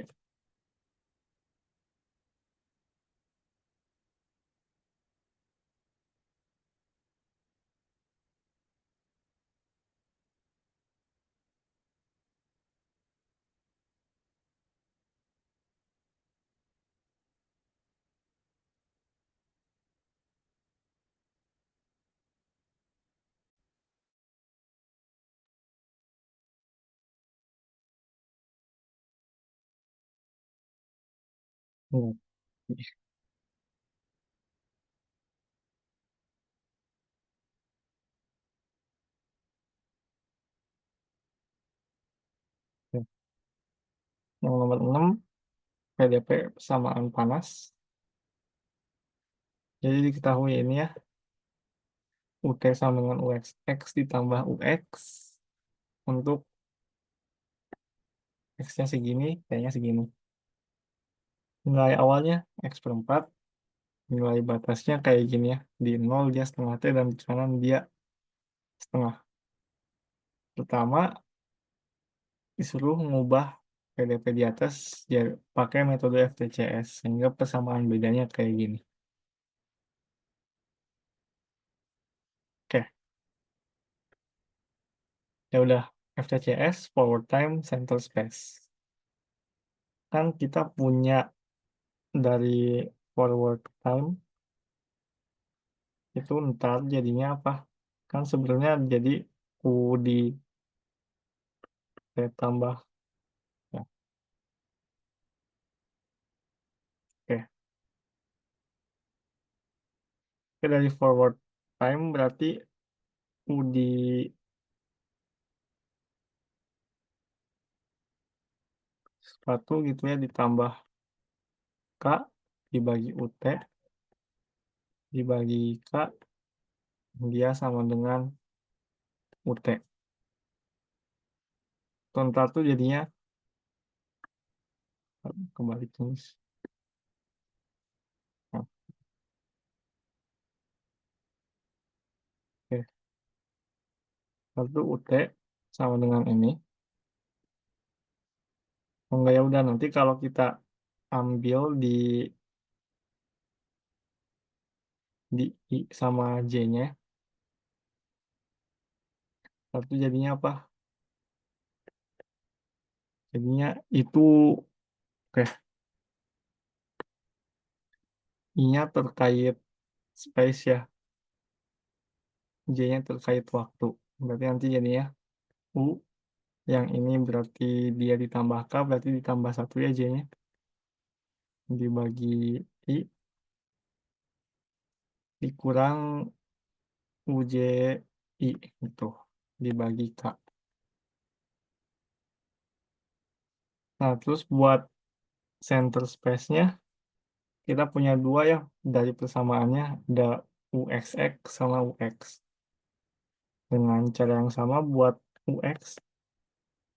S1: Hmm. Yang nomor 6 PDP persamaan panas. Jadi diketahui ini ya, UT sama dengan UX. X ditambah UX untuk X-nya segini, T-nya segini. Nilai awalnya X per 4, nilai batasnya kayak gini ya. Di nol dia setengah T dan di kanan dia setengah. Pertama, disuruh mengubah PDP di atas ya pakai metode FTCS sehingga persamaan bedanya kayak gini. Oke, ya udah FTCS forward time center space. Kan kita punya dari forward time itu ntar jadinya apa? Kan sebenarnya jadi U di T tambah ya. Oke. Oke, dari forward time berarti U di satu gitu ya ditambah K dibagi UT dibagi K, dia sama dengan UT. Ntar tuh jadinya kembali tulis. Nah, oke. Satu UT sama dengan ini. Oh, enggak, ya udah, nanti kalau kita ambil di I sama J-nya, satu jadinya apa? Jadinya itu, oke, I-nya terkait space ya, J-nya terkait waktu. Berarti nanti jadinya U, yang ini berarti dia ditambah K, berarti ditambah satu ya J-nya. Dibagi I, dikurang UJI, itu. Dibagi K. Nah, terus buat center space-nya, kita punya dua ya, dari persamaannya, ada UXX sama UX. Dengan cara yang sama buat UX,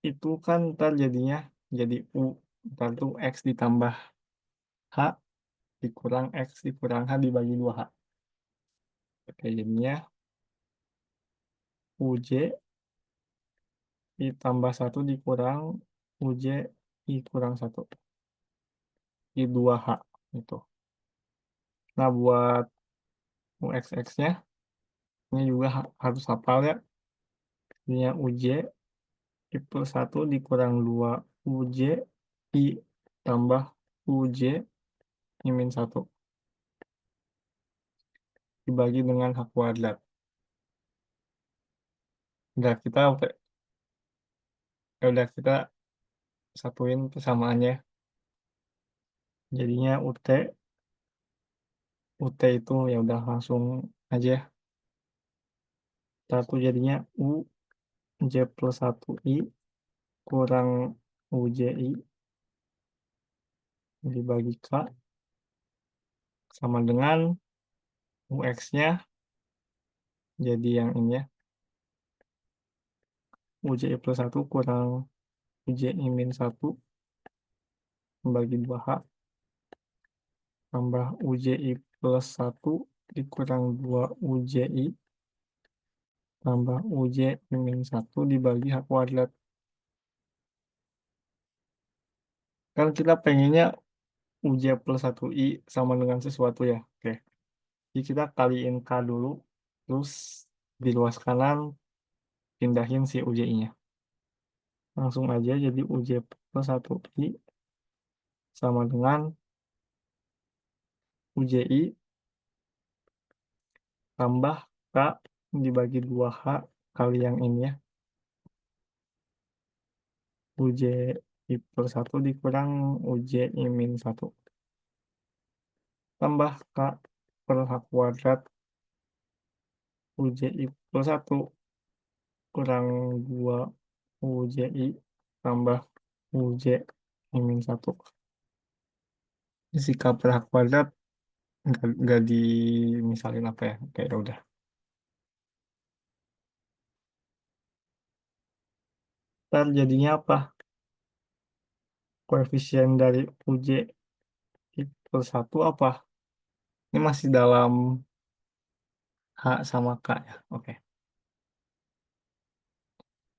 S1: itu kan ntar jadinya jadi U, ntar tuh X ditambah H, dikurang X dikurang H dibagi 2H. Oke, jadinya UJ ditambah 1 dikurang UJ dikurang 1. Di 2H itu. Nah, buat UXX-nya, ini juga harus hafal ya. Ini UJ I plus 1 dikurang 2 UJ I tambah UJ I min 1 dibagi dengan H kuadrat. Udah kita udah kita satuin persamaannya. Jadinya UT itu ya udah langsung aja. Satu jadinya U J plus 1 I kurang UJI dibagi K sama dengan UX-nya jadi yang ini ya. UJI plus 1 kurang UJI min 1 bagi 2H tambah UJI plus 1 dikurang 2 UJI tambah UJI min 1 dibagi H kuadrat. Kan kita pengennya UJ plus 1I sama dengan sesuatu ya. Oke. Jadi kita kaliin K dulu, terus di luas kanan pindahin si UJI-nya. Langsung aja jadi UJ plus 1I sama dengan UJI tambah K dibagi 2H kali yang ini ya. UJI plus 1 dikurang UJI min 1. Tambah K per H kuadrat UJI plus 1 kurang 2 UJI tambah UJI min 1. Isi K per H kuadrat nggak dimisalin apa ya. Oke, ya udah. Ntar jadinya apa? Koefisien dari UJI plus 1 apa? Ini masih dalam H sama K ya. Oke.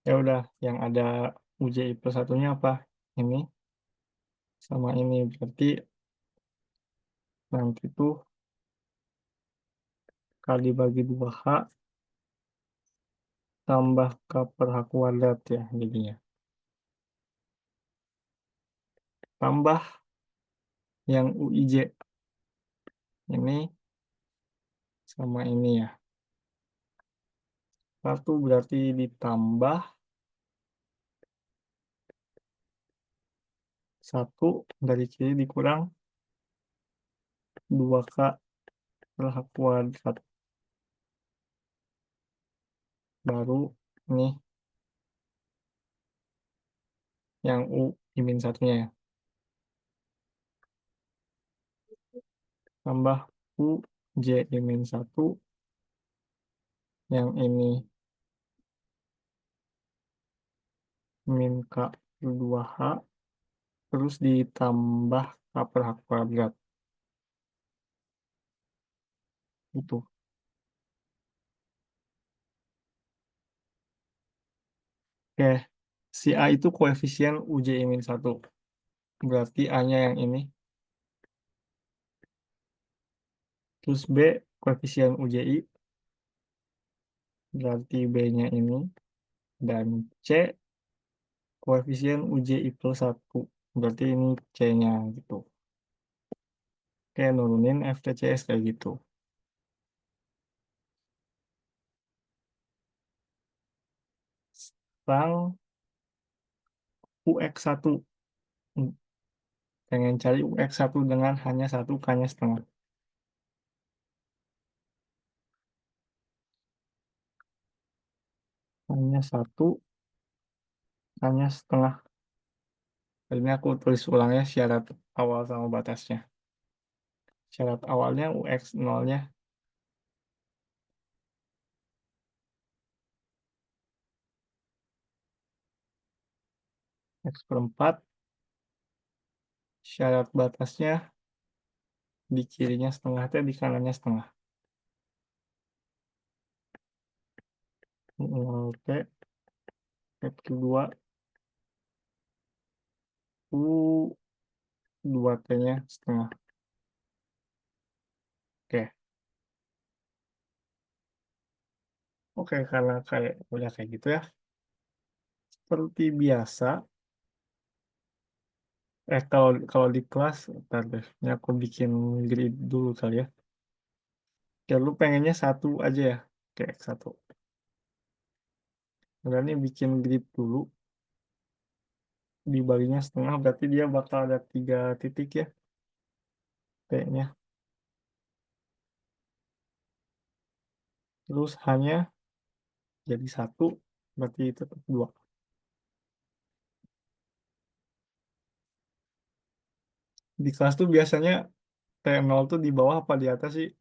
S1: Ya udah, yang ada UJI plus satunya apa? Ini sama ini. Berarti nanti tuh kali bagi 2H tambah K per H kuadrat ya jadinya. Tambah yang UIJ. Ini sama ini ya. Satu berarti ditambah 1 dari kiri dikurang 2K per H kuadrat. Baru nih yang U min satunya ya. Tambah U J-1, yang ini min K per 2H, terus ditambah K per H kuadrat. Itu. Oke, si A itu koefisien UJ-1. Berarti A-nya yang ini. Terus B koefisien UJI, berarti B-nya ini. Dan C koefisien UJI plus 1. Berarti ini C-nya gitu. Oke, nurunin FTCS kayak gitu. Sekarang UX1. Pengen cari UX1 dengan hanya satu K-nya setengah. Hanya satu K-nya setengah. Ini aku tulis ulangnya syarat awal sama batasnya. Syarat awalnya UX0-nya X per 4. Syarat batasnya di kirinya setengah, di kanannya setengah. 0T, F kedua, U 2T-nya setengah. Oke, oke karena kayak udah kayak gitu ya. Seperti biasa, kalau kalau di kelas, ntar deh, ini aku bikin grid dulu kali ya. Ya lu pengennya satu aja ya, kayak satu. Udah nih bikin grid dulu, dibaginya setengah, berarti dia bakal ada 3 titik ya, T-nya. Terus hanya jadi satu, berarti itu dua. Di kelas tuh biasanya T0 tuh di bawah apa di atas sih?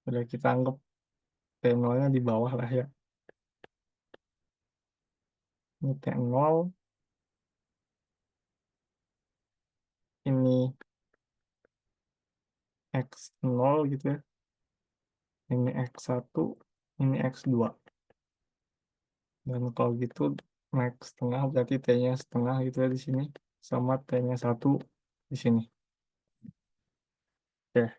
S1: Udah kita anggap T0-nya di bawah lah ya. Ini T0, ini X0 gitu ya. Ini X1, ini X2. Dan kalau gitu naik setengah berarti T-nya setengah gitu ya di sini. Sama T-nya satu di sini. Oke.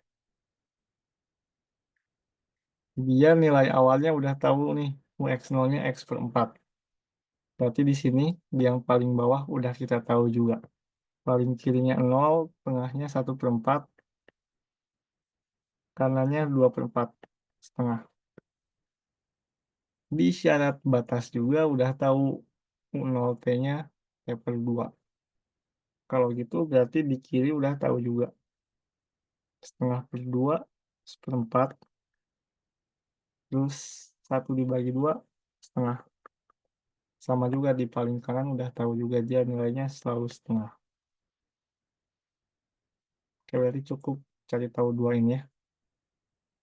S1: Dia nilai awalnya udah tahu nih. UX0-nya X per 4. Berarti di sini di yang paling bawah udah kita tahu juga. Paling kirinya 0, tengahnya 1/4, kanannya 2/4 setengah. Di syarat batas juga udah tahu U0T-nya T per 2. Kalau gitu berarti di kiri udah tahu juga. Setengah per 2, seperempat, terus 1 dibagi 2, setengah. Sama juga di paling kanan udah tahu juga dia nilainya selalu setengah. Oke, berarti cukup cari tahu dua ini ya.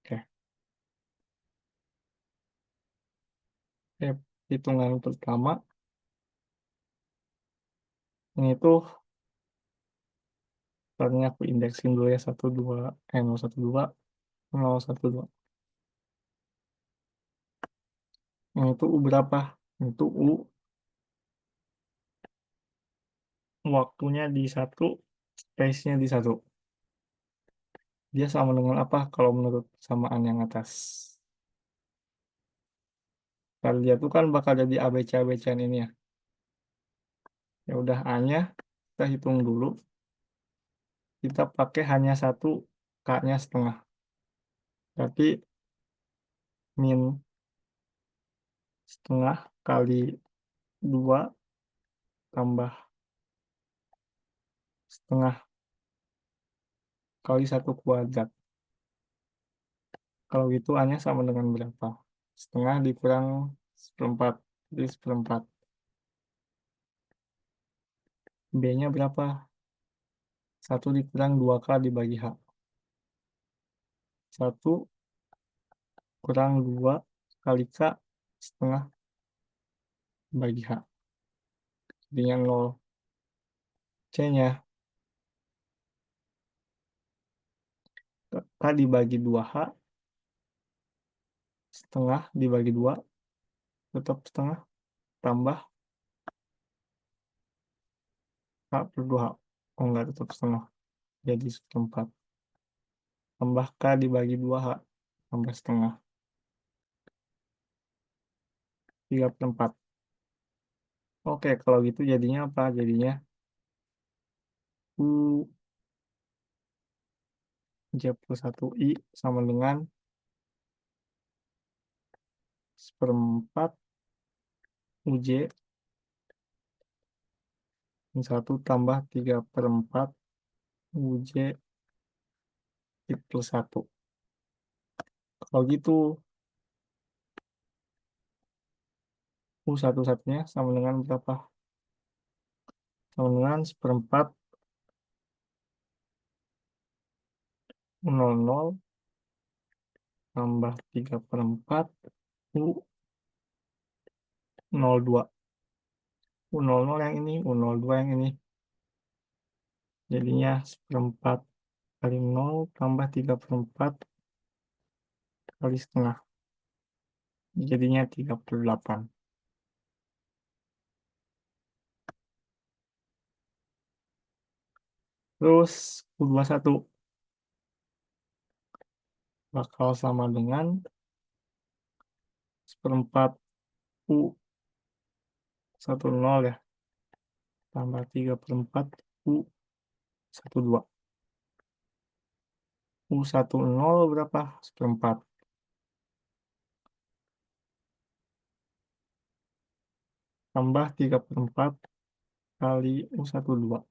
S1: Oke, Oke, hitungan pertama, ini tuh caranya aku indeksin dulu ya, 12, 012, 012. Ini tuh U berapa? Ini tuh U waktunya di satu, space-nya di satu. Dia sama dengan apa kalau menurut samaan yang atas? Kalau dia tuh kan bakal jadi ABC-ABC-an ini ya. Ya udah A-nya kita hitung dulu. Kita pakai hanya satu K-nya setengah. Berarti min setengah kali 2 tambah setengah kali 1 kuadrat. Kalau gitu A-nya sama dengan berapa? Setengah dikurang seperempat. Jadi seperempat. B-nya berapa? Satu dikurang 2K dibagi H. Satu kurang 2 kali K setengah bagi H. Jadinya 0. C-nya K dibagi 2H setengah dibagi 2 tetap setengah tambah K per 2H. Oh enggak, tetap setengah. Jadi seperempat. Tambah K dibagi 2H tambah setengah. 3/4. Oke, kalau gitu jadinya apa? Jadinya U J plus 1I sama dengan seperempat UJ min 1 tambah 3/4 UJ I plus 1. Kalau gitu U satu-satunya sama dengan berapa? Sama dengan seperempat U00 tambah 3/4 U02. U00 yang ini, U02 yang ini. Jadinya seperempat kali 0 tambah 3/4 kali setengah. Jadinya 38. Terus U21 bakal sama dengan seperempat U10 ya. Tambah 3/4 U12. U10 berapa? Seperempat. Tambah 3/4 kali U12.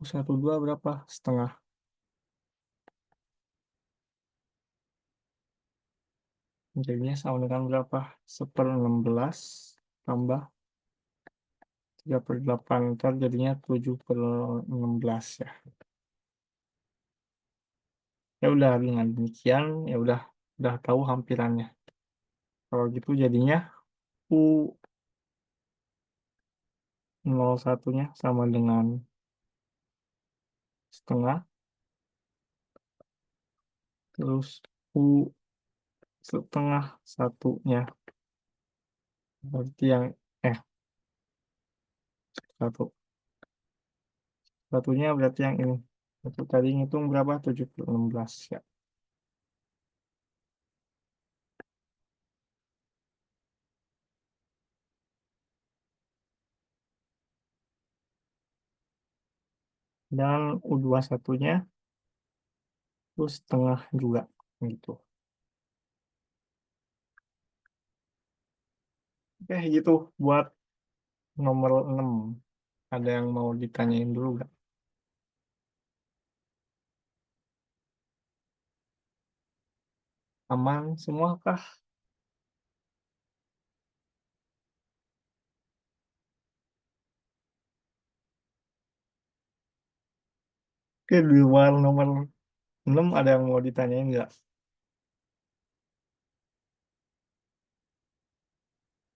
S1: U12 berapa? Setengah. Jadinya sama dengan berapa? 1/16 tambah 3/8. Ntar jadinya 7/16 ya. Ya udah, dengan demikian ya udah tahu hampirannya. Kalau gitu jadinya U01-nya sama dengan setengah, terus U setengah satunya berarti yang eh satu satunya berarti yang ini. Itu tadi ngitung berapa? 7/16 ya. Dan U21-nya terus setengah juga gitu. Oke, gitu buat nomor 6. Ada yang mau ditanyain dulu nggak? Aman semua kah? Oke, di luar nomor 6 ada yang mau ditanyain nggak?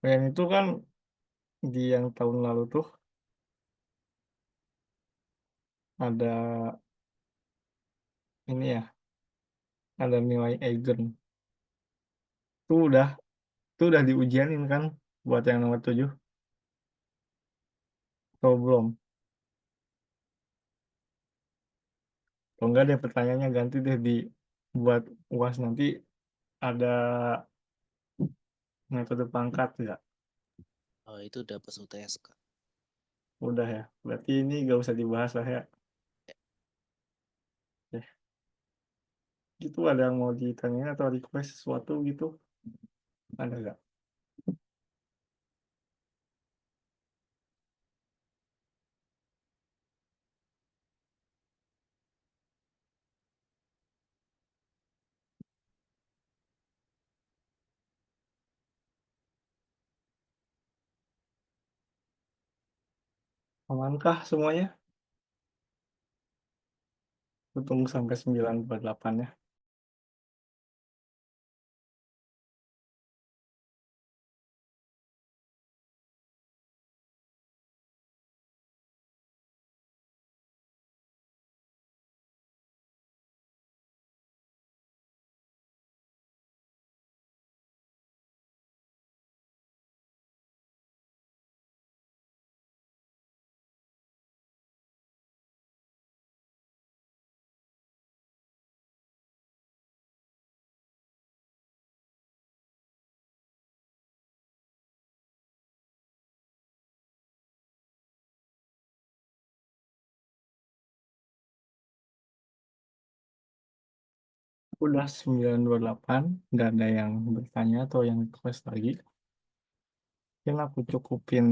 S1: Yang itu kan di yang tahun lalu tuh ada ini ya, ada nilai Eigen. Itu udah itu udah diujianin kan buat yang nomor 7 atau belum? Kalau enggak deh pertanyaannya ganti deh di buat UAS nanti ada metode pangkat ya.
S2: Oh, itu udah pas UTS, Kak.
S1: Udah ya. Berarti ini gak usah dibahas lah ya. Ya. Gitu ada yang mau ditanyain atau request sesuatu gitu? Ada nggak? Amankah semuanya? Aku tunggu sampai 9.28 ya. Udah 9.28, nggak ada yang bertanya atau yang request lagi. Mungkin aku cukupin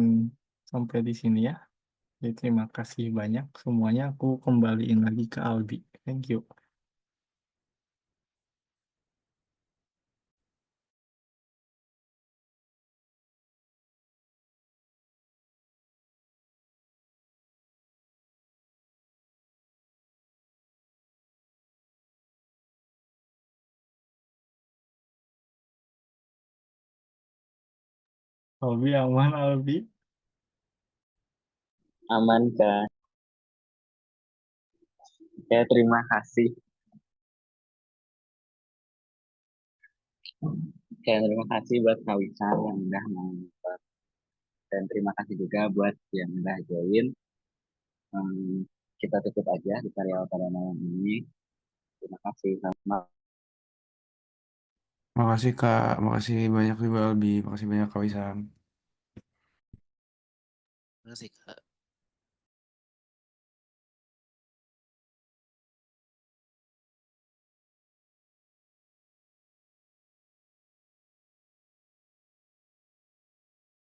S1: sampai di sini ya. Jadi terima kasih banyak semuanya. Aku kembaliin lagi ke Albi. Thank you. Albi aman, Albi.
S3: Aman Kak. Ya, terima kasih. Ya, terima kasih buat Kak Wisal yang udah mau dan terima kasih juga buat yang udah join. Kita tutup aja di karya pada malam ini. Terima kasih. Selamat
S4: Makasih Kak, makasih banyak juga Albi, makasih banyak Kak Wisam.
S2: Terima kasih, Kak.